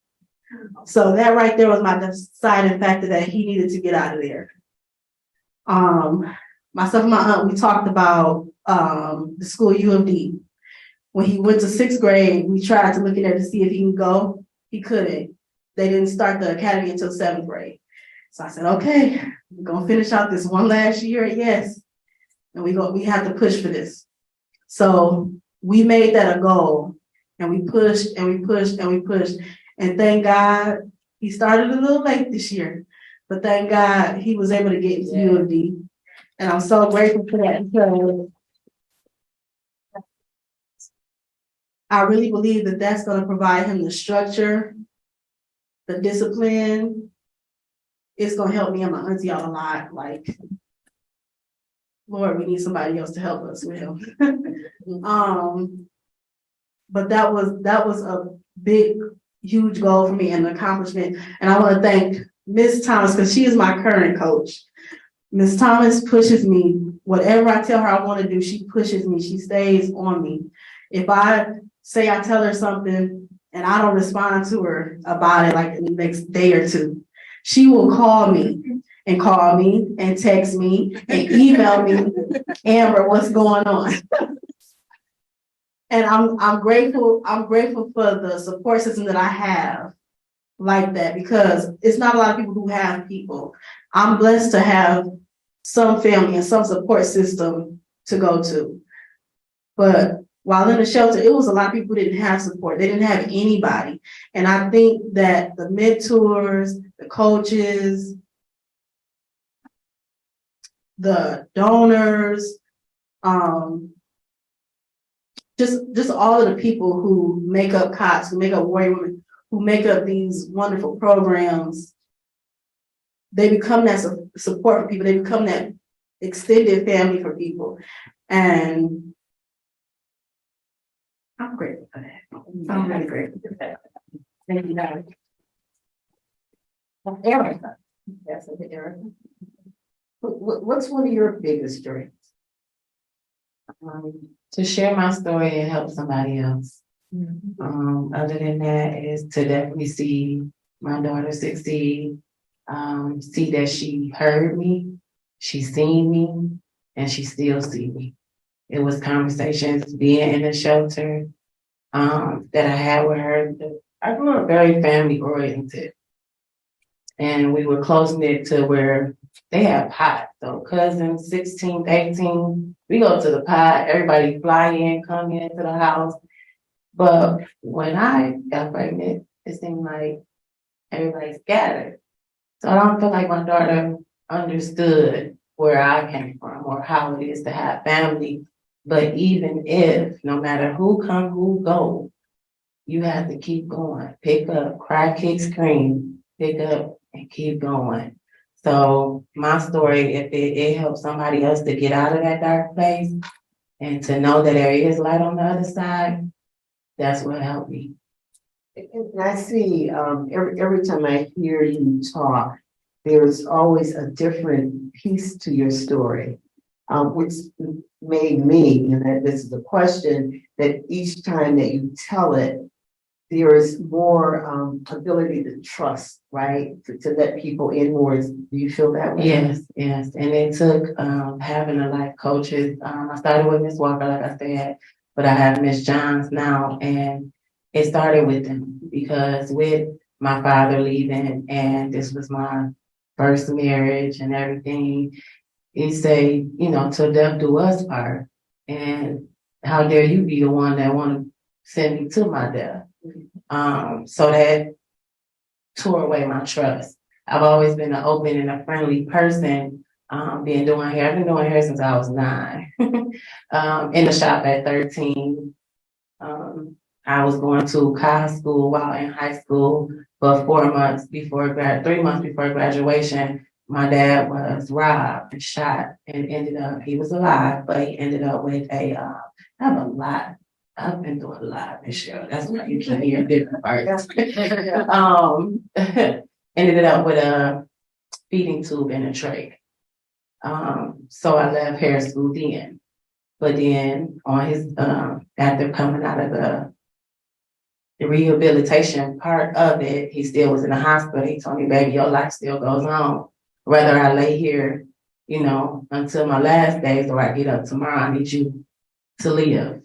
So that right there was my deciding factor that he needed to get out of there. Myself and my aunt, we talked about the school U of D. When he went to 6th grade, we tried to look at it to see if he can go. He couldn't. They didn't start the academy until 7th grade. So I said, okay, we're gonna finish out this one last year at Yes. And we have to push for this. So we made that a goal, and we pushed and we pushed and we pushed. And thank God he started a little late this year, but thank God he was able to get into U of D. And I'm so grateful for that because I really believe that that's going to provide him the structure, the discipline. It's going to help me and my auntie out a lot. Like, Lord, we need somebody else to help us with him. But that was a big, huge goal for me and an accomplishment. And I want to thank Miss Thomas because she is my current coach. Miss Thomas pushes me. Whatever I tell her I want to do, she pushes me. She stays on me. If I say I tell her something and I don't respond to her about it like in the next day or two, she will call me and text me and email me, Amber, what's going on? And I'm grateful for the support system that I have like that, because it's not a lot of people who have people. I'm blessed to have some family and some support system to go to. But while in the shelter, it was a lot of people who didn't have support. They didn't have anybody. And I think that the mentors, the coaches, the donors, just all of the people who make up COTS, who make up Warrior Women, who make up these wonderful programs, they become that support for people. They become that extended family for people. And I'm grateful for that. I'm really grateful for that. Thank you, guys. Erica. Yes, okay, Erica. What's one of your biggest dreams? To share my story and help somebody else. Other than that is to definitely see my daughter succeed, see that she heard me, She seen me and she still see me. It was conversations being in the shelter that I had with her. I grew up very family oriented, and we were close knit to where they had pot. So cousins, 16, 18, we go to the pot, everybody fly in, come into the house. But when I got pregnant, it seemed like everybody scattered. So I don't feel like my daughter understood where I came from or how it is to have family. But even if, no matter who come, who go, you have to keep going. Pick up, cry, kick, scream, pick up and keep going. So my story, if it helps somebody else to get out of that dark place and to know that there is light on the other side, that's what helped me. And I see, every time I hear you talk, there's always a different piece to your story, which made me, and that this is a question, that each time that you tell it, there is more ability to trust, right? To let people in more. Do you feel that way? Yes, yes. And it took having a life coaches. I started with Miss Walker, like I said, but I have Miss Johns now, and it started with them because with my father leaving, and this was my first marriage and everything, he say, you know, till death do us part. And how dare you be the one that want to send me to my death? So that tore away my trust. I've always been an open and a friendly person. I've been doing hair since I was 9. In the shop at 13. I was going to COTS school while in high school, but 3 months before graduation, my dad was robbed and shot and he was alive, but he ended up with I've been through a lot this year. That's why you keep hearing different parts. Ended up with a feeding tube and a trach. So I left hair school then. But then on his after coming out of the rehabilitation part of it, he still was in the hospital. He told me, baby, your life still goes on. Whether I lay here, you know, until my last days or I get up tomorrow, I need you to live.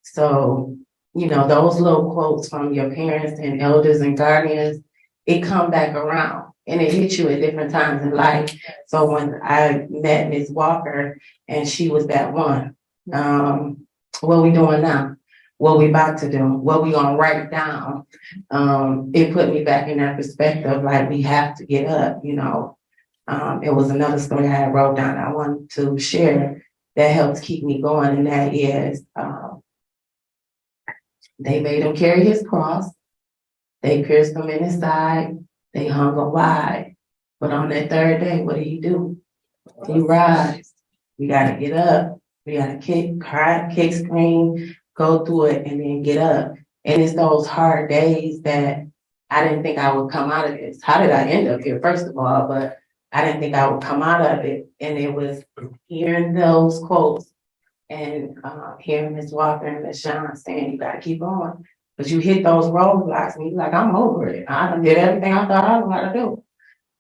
So, you know, those little quotes from your parents and elders and guardians, it come back around and it hits you at different times in life. So when I met Ms. Walker and she was that one, what we doing now? What we about to do? What we gonna write down? It put me back in that perspective, like we have to get up, you know. It was another story I had wrote down I wanted to share that helps keep me going, and that is they made him carry his cross. They pierced him in his side. They hung him wide. But on that third day, what do? You rise. We got to get up. We got to kick, cry, kick, scream, go through it, and then get up. And it's those hard days that I didn't think I would come out of this. How did I end up here, first of all? But I didn't think I would come out of it. And it was hearing those quotes and hearing Ms. Walker and Ms. Sean saying, you gotta keep on. But you hit those roadblocks and you're like, I'm over it. I done did everything I thought I knew how to do.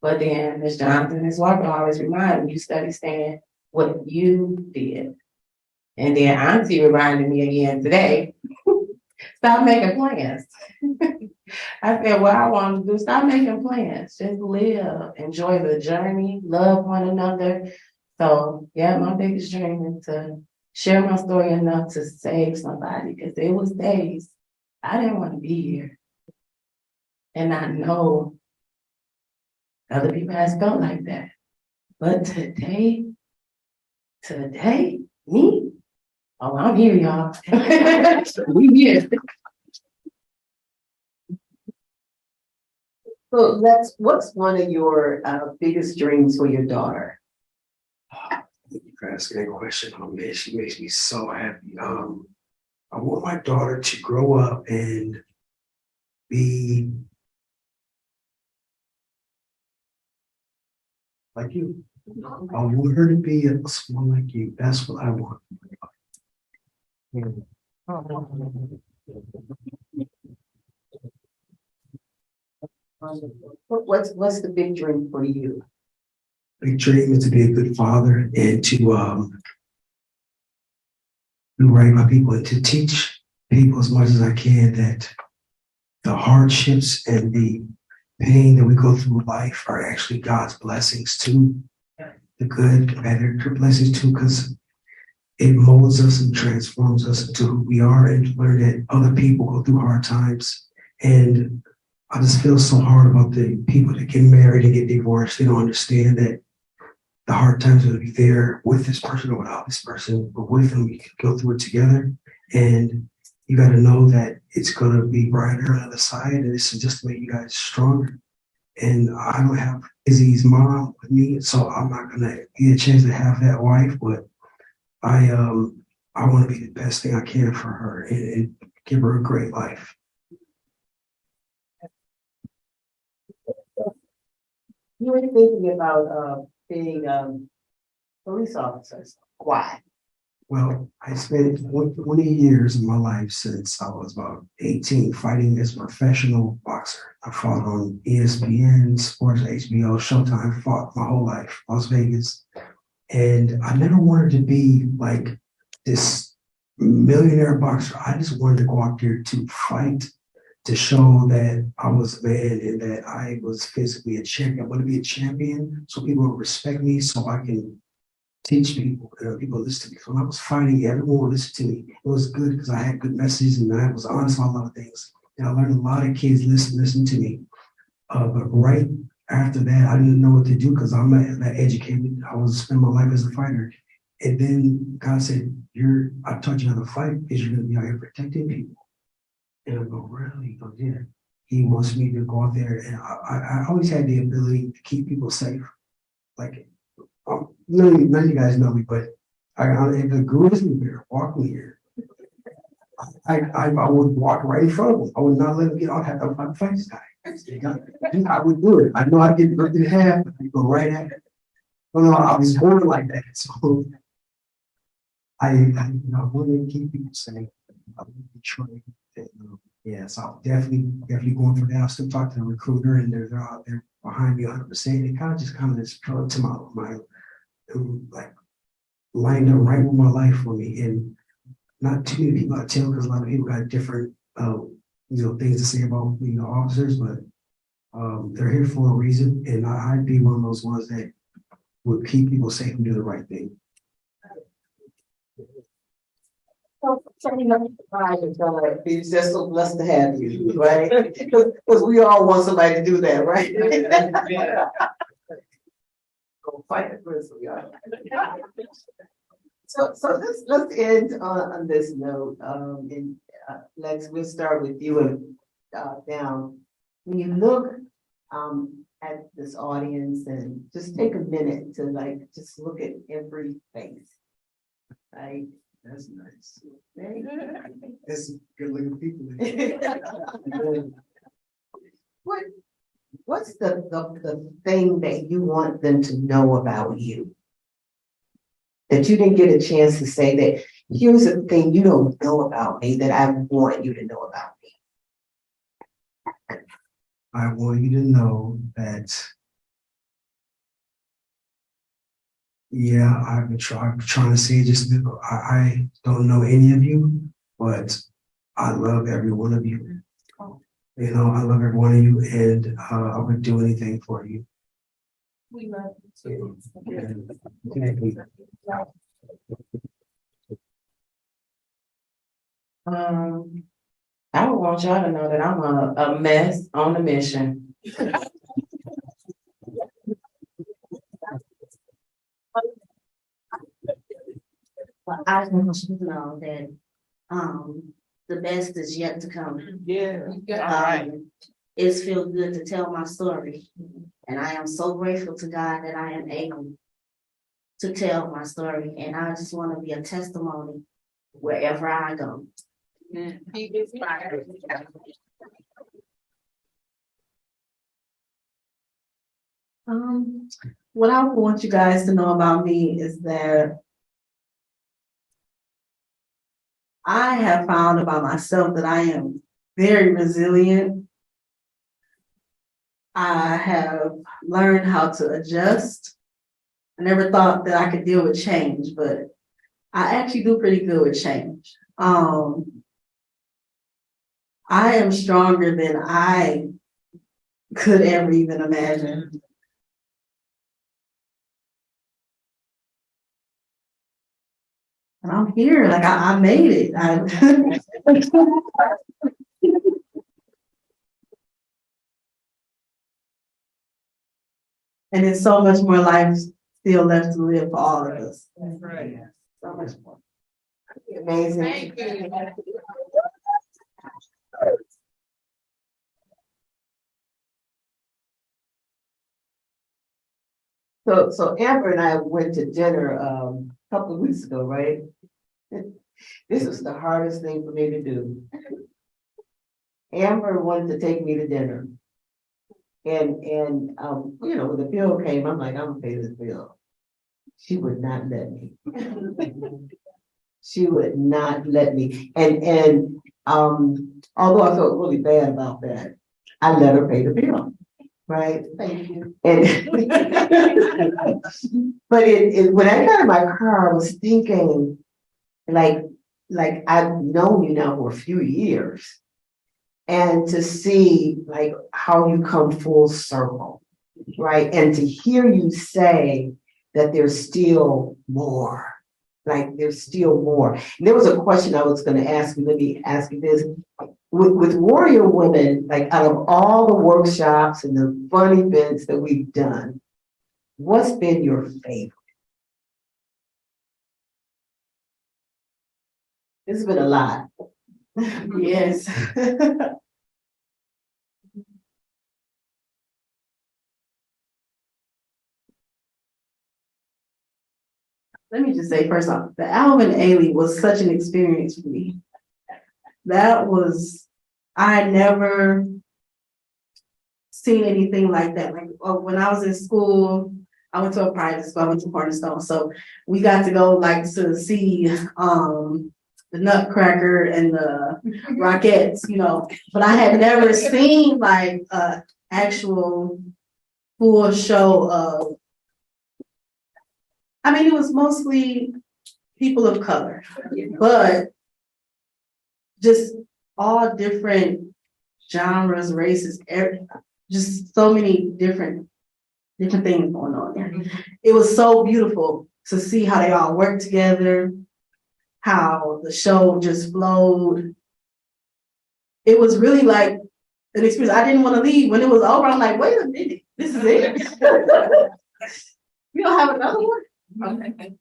But then Ms. Johnson and Ms. Walker always remind me, you study saying what you did. And then Auntie reminded me again today, stop making plans. I said, what I want to do, stop making plans. Just live, enjoy the journey, love one another. So yeah, my biggest dream is to share my story enough to save somebody, because there was days I didn't want to be here. And I know other people has felt like that. But today, me, oh, I'm here, y'all. We here. So what's one of your biggest dreams for your daughter? Thank you for asking that question. Oh man, she makes me so happy. I want my daughter to grow up and be like you. I want her to be someone like you. That's what I want. What's the big dream for you? big dream is to be a good father and to do right by people and to teach people as much as I can that the hardships and the pain that we go through in life are actually God's blessings too. The good, the bad, they're blessings too, because it molds us and transforms us into who we are, and to learn that other people go through hard times. And I just feel so hard about the people that get married and get divorced. They don't understand that the hard times are going to be there with this person or without this person, but with them, we can go through it together. And you got to know that it's going to be brighter on the other side, and this is just to make you guys stronger. And I don't have Izzy's mom with me, so I'm not going to get a chance to have that wife, but I want to be the best thing I can for her and give her a great life. You were thinking about being police officers. Why? Well, I spent 20 years of my life since I was about 18 fighting as a professional boxer. I fought on ESPN, Sports, HBO, Showtime, fought my whole life, Las Vegas. And I never wanted to be like this millionaire boxer. I just wanted to go out there to fight, to show that I was a man and that I was physically a champion. I want to be a champion so people will respect me, so I can teach people, people listen to me. So when I was fighting, everyone would listen to me. It was good because I had good messages and I was honest about a lot of things. And I learned a lot of kids listen to me. But right after that, I didn't know what to do because I'm not that educated. I was spending my life as a fighter. And then God said, I taught you how to fight because you're going to be out here protecting people. And I go, really? He goes, yeah. He wants me to go out there. And I always had the ability to keep people safe. Like, none of you guys know me, but if a grizzly bear walked me here, I would walk right in front of him. I would not let him get off. I'd fight this guy. I would do it. I know I get ripped in half, but I go right at it. No, I was born like that. So I want to keep people safe. I want to be trained. Yeah, so I'm definitely going for that. I still talk to the recruiter, and they're out there behind me 100%. It kind of just fell into my like lined up right with my life for me. And not too many people I tell, because a lot of people got different things to say about officers, but they're here for a reason, and I'd be one of those ones that would keep people safe and do the right thing. He's just so blessed to have you, right? Because we all want somebody to do that, right? Go fight the grizzly. So let's end on this note. Lex, we'll start with you and down. When you look at this audience and just take a minute to just look at every face, right? That's nice. That's good looking people. What's the thing that you want them to know about you? That you didn't get a chance to say that here's the thing you don't know about me that I want you to know about me. I want you to know that, yeah, I've been trying to say just I don't know any of you, but I love every one of you. I love every one of you, and I would do anything for you. We love you too. I would want y'all to know that I'm a mess on a mission. Well, I want you to know that the best is yet to come. Yeah. It's feel good to tell my story, and I am so grateful to God that I am able to tell my story, and I just want to be a testimony wherever I go. What I want you guys to know about me is that I have found about myself that I am very resilient. I have learned how to adjust. I never thought that I could deal with change, but I actually do pretty good with change. I am stronger than I could ever even imagine. And I'm here, like I made it. And there's so much more life still left to live for all of us. That's right. So much more. Amazing. So Amber and I went to dinner a couple of weeks ago, right? This was the hardest thing for me to do. Amber wanted to take me to dinner. And when the bill came, I'm like, I'm gonna pay this bill. She would not let me. She would not let me. And although I felt really bad about that, I let her pay the bill. Right? Thank you. And but when I got in my car, I was thinking, like I've known you now for a few years, and to see like how you come full circle, right? And to hear you say that there's still more, like there's still more. And there was a question I was going to ask you. Let me ask you this. With Warrior Women, like out of all the workshops and the fun events that we've done, what's been your favorite? It's been a lot. Yes. Let me just say first off, the Alvin Ailey was such an experience for me. I never seen anything like that. Like when I was in school, I went to a private school, I went to Cornerstone. So we got to go like to see the Nutcracker and the Rockettes, but I had never seen like a actual full show of, it was mostly people of color, but just all different genres, races, just so many different things going on there. It was so beautiful to see how they all work together, how the show just flowed. It was really like an experience. I didn't want to leave. When it was over, I'm like, wait a minute, this is it? You don't have another one? Okay.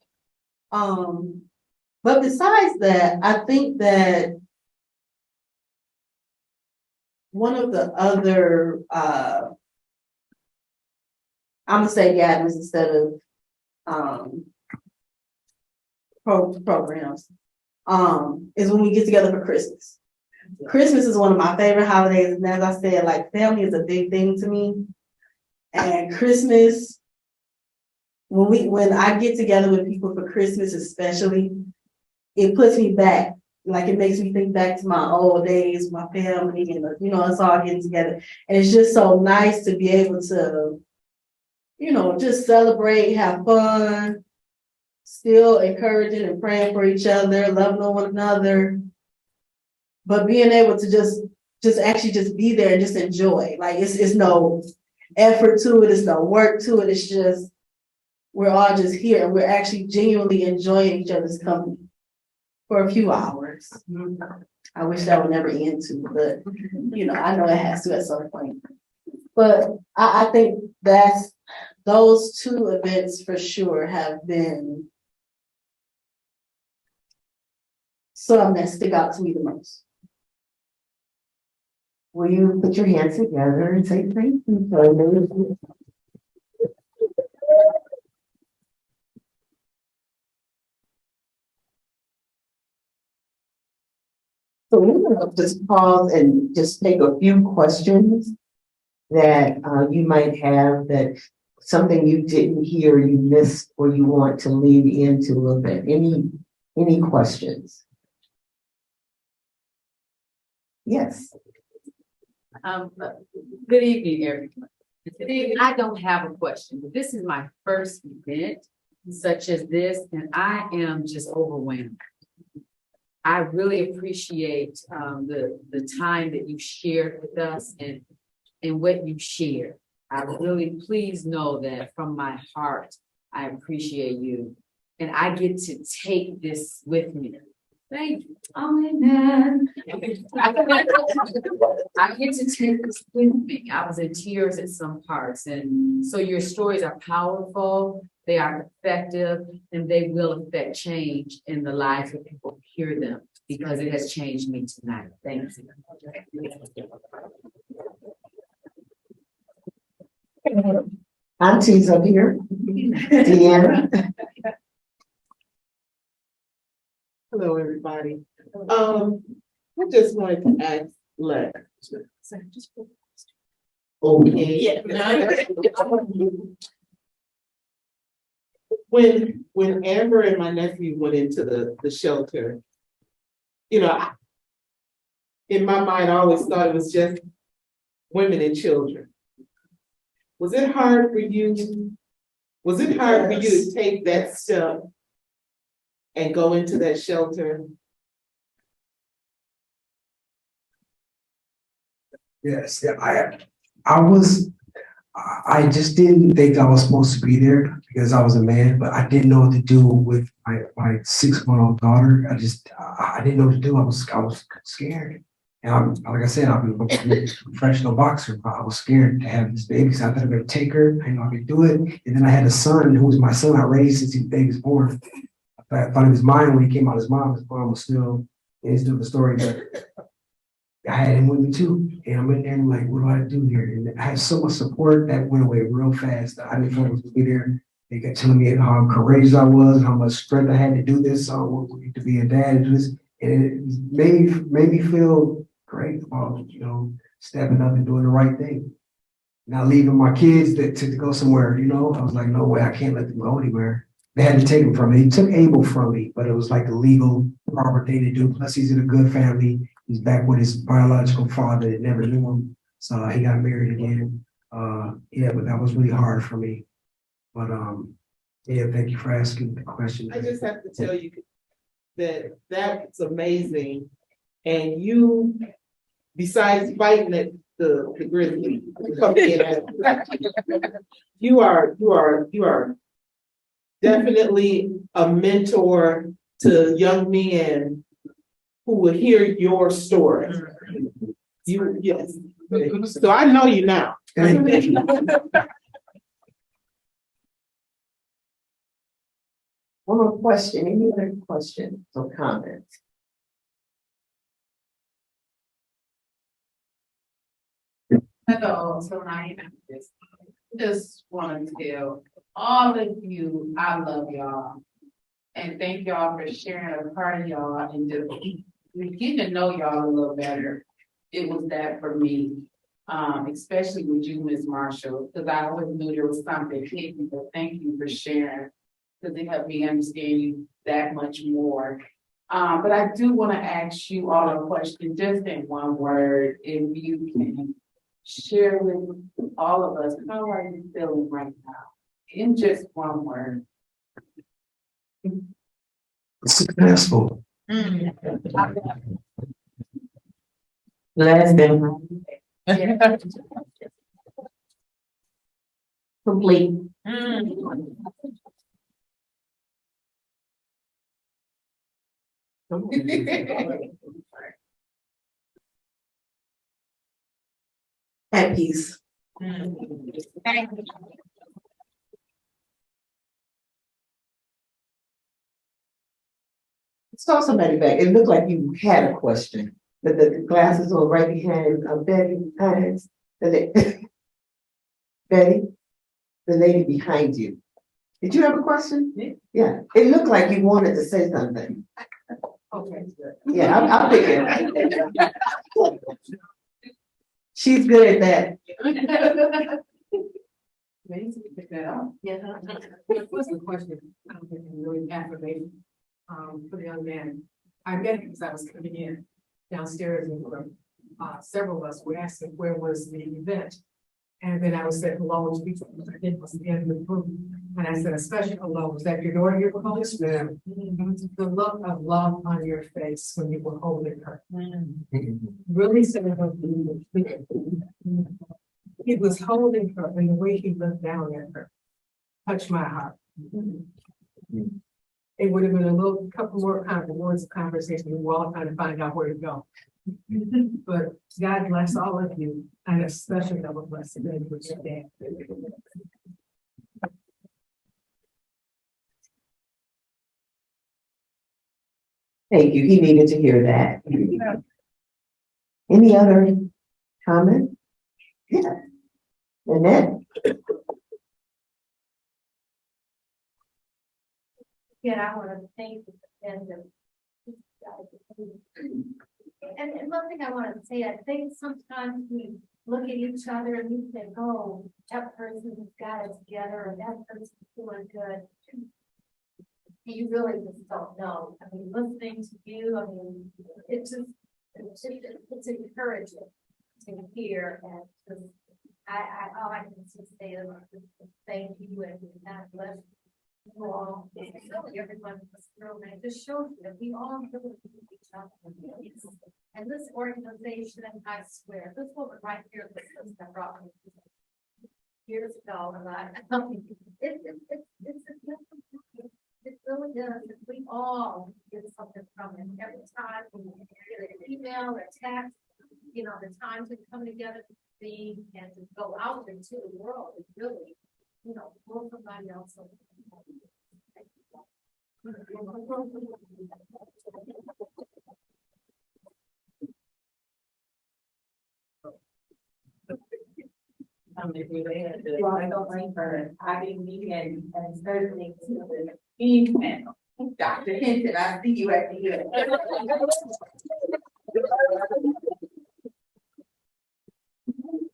But besides that, I think that one of the other, I'm gonna say gatherings instead of programs, is when we get together for Christmas. Christmas is one of my favorite holidays, and as I said, like family is a big thing to me. And Christmas, when I get together with people for Christmas, especially, it puts me back. Like it makes me think back to my old days, my family, and it's all getting together. And it's just so nice to be able to, just celebrate, have fun, still encouraging and praying for each other, loving on one another, but being able to just actually just be there and just enjoy. Like it's no effort to it, it's no work to it. It's just we're all just here and we're actually genuinely enjoying each other's company for a few hours. I wish that would never end too, but I know it has to at some point. But I think those two events for sure have been some that stick out to me the most. Will you put your hands together and say thank you? So we're going to just pause and just take a few questions that you might have, that something you didn't hear, you missed, or you want to lead into a little bit. Any questions? Yes. Good evening, everyone. I don't have a question, but this is my first event such as this, and I am just overwhelmed. I really appreciate the time that you shared with us and what you shared. I really, please know that from my heart, I appreciate you. And I get to take this with me. Thank you. Amen. I get to take this with me. I was in tears at some parts. And so your stories are powerful, they are effective, and they will affect change in the lives of people who hear them, because it has changed me tonight. Thank you. Auntie's up here. Deanna. Hello, everybody. I just wanted to ask Lex. Okay. When Amber and my nephew went into the shelter, you know, in my mind, I always thought it was just women and children. Was it hard for you? Was it hard for you to take that step and go into that shelter? Yes, yeah, I just didn't think I was supposed to be there because I was a man, but I didn't know what to do with my 6-month-old daughter. I didn't know what to do. I was scared. And like I said, I'm a professional boxer, but I was scared to have this baby. So I thought I could take her. I know I could do it. And then I had a son who was my son I raised since the baby was born. I thought he was mine when he came out. His mom was still, it's still the story, but I had him with me too. And I'm in there and I'm like, what do I do here? And I had so much support that went away real fast. I didn't feel it was be there. They kept telling me how courageous I was, how much strength I had to do this, to be a dad and do this. And it made me feel great about, stepping up and doing the right thing. Not leaving my kids to go somewhere, I was like, no way, I can't let them go anywhere. They had to take him from me. He took Abel from me, but it was like a legal, proper thing to do. Plus, he's in a good family. He's back with his biological father that never knew him. So he got married again. But that was really hard for me. But thank you for asking the question. I just have to tell you that that's amazing. And you, besides fighting at the grizzly, you are definitely a mentor to young men who will hear your story. Yes. So I know you now. One more question. Any other questions or comments? Hello, so I just want to tell all of you, I love y'all. And thank y'all for sharing a part of y'all and just getting to know y'all a little better. It was that for me, especially with you, Ms. Marshall, because I always knew there was something hidden, but thank you for sharing, because it helped me understand you that much more. But I do want to ask you all a question, just in one word, if you can share with all of us, how are you feeling right now? In just one word. Successful. Less than Complete. At peace. Saw somebody back. It looked like you had a question, but the glasses were right behind Betty. Betty, the lady behind you. Did you have a question? Yeah. It looked like you wanted to say something. okay. Yeah, I'll pick it. She's good at that. Maybe we pick that up. Yeah. What's the question? I don't think I'm really aggravating for the young man. I met him because I was coming in downstairs and several of us were asking where was the event. And then I would say hello to people in the group. And I said a special hello. Was that your daughter you were holding? Yes, ma'am. The look of love on your face when you were holding her. Really said her. He was holding her and the way he looked down at her touched my heart. It would have been a little couple more words of conversation. We were all trying to find out where to go. But God bless all of you, and a special double blessing with your dad. Thank you. He needed to hear that. Any other comment? Yeah. Annette? Yeah, I want to thank you and one thing I want to say, I think sometimes we look at each other and we think, oh, that person's got it together or that person's doing good. You really just don't know. I mean, listening to you, I mean, it's encouraging to hear, and just, all I can just say is thank you and God bless you all. Really everyone in this room, and it just shows you that we all really need each other. And this organization, I swear, this woman right here, this is that brought me years ago, and it really does. If we all get something from it every time we get an email or text, you know, the times we come together to see and to go out into the world is really, you know, pull somebody else over. Well, I don't blame her having me and certainly to the team panel. Dr. Hinton, I see you at the end.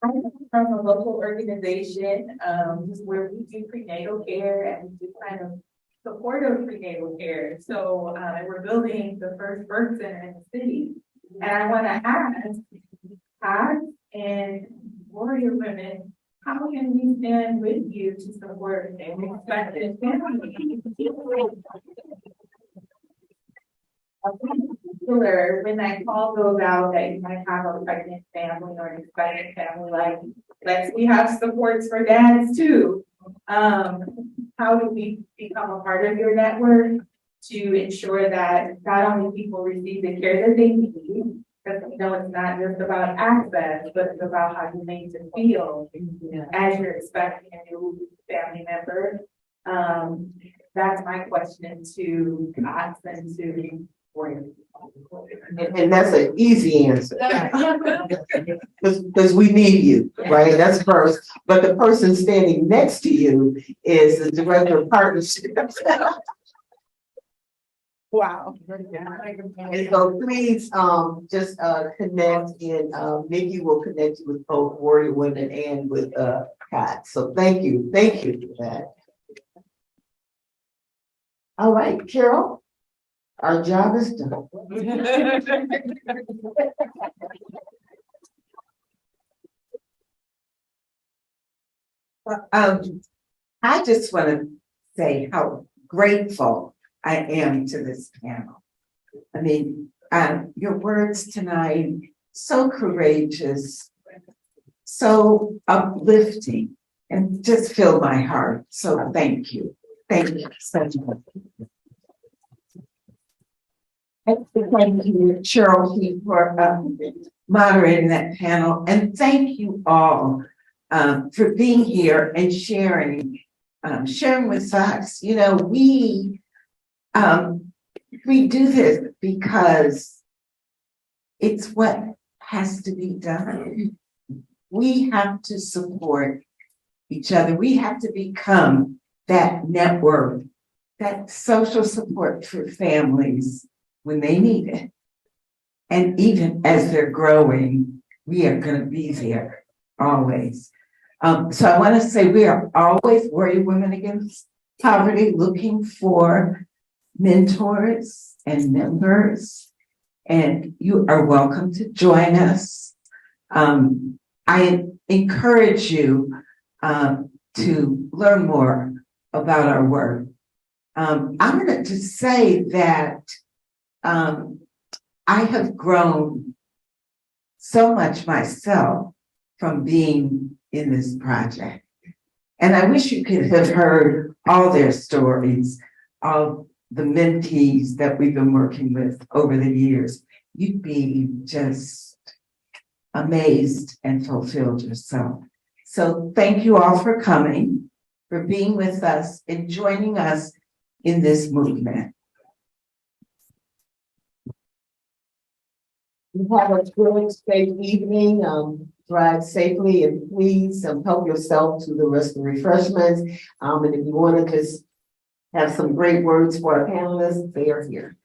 I'm from a local organization where we do prenatal care and we do kind of supportive prenatal care. So we're building the first birth center in the city. And I want to ask COTS and warrior women, how can we stand with you to support and respect this family? When that call goes out that you might have a pregnant family or an expectant family, like we have supports for dads too. How do we become a part of your network to ensure that not only people receive the care that they need, because we know it's not just about access, but it's about how you make them feel as you're expecting a new family member. That's my question to COTS and to warrior. And that's an easy answer. Because we need you, right? That's first. But the person standing next to you is the director of partnership. Wow. And so please just connect, and Nikki will connect you with both Warrior Women and with COTS. So thank you for that. All right, Cheryl, our job is done. I just want to say how grateful I am to this panel. I mean, your words tonight, so courageous, so uplifting, and just fill my heart. So thank you. Thank you so much. Thank you, Cheryl, for moderating that panel. And thank you all for being here and sharing with us. You know, we do this because it's what has to be done. We have to support each other. We have to become that network, that social support for families when they need it. And even as they're growing, we are going to be there always. So I want to say we are always Warrior Women Against Poverty looking for mentors and members, and you are welcome to join us. I encourage you to learn more about our work. I'm going to say that I have grown so much myself from being in this project. And I wish you could have heard all their stories of the mentees that we've been working with over the years. You'd be just amazed and fulfilled yourself. So thank you all for coming, for being with us and joining us in this movement. You have a good, safe evening. Drive safely and please help yourself to the rest of the refreshments. And if you want to just have some great words for our panelists, they are here.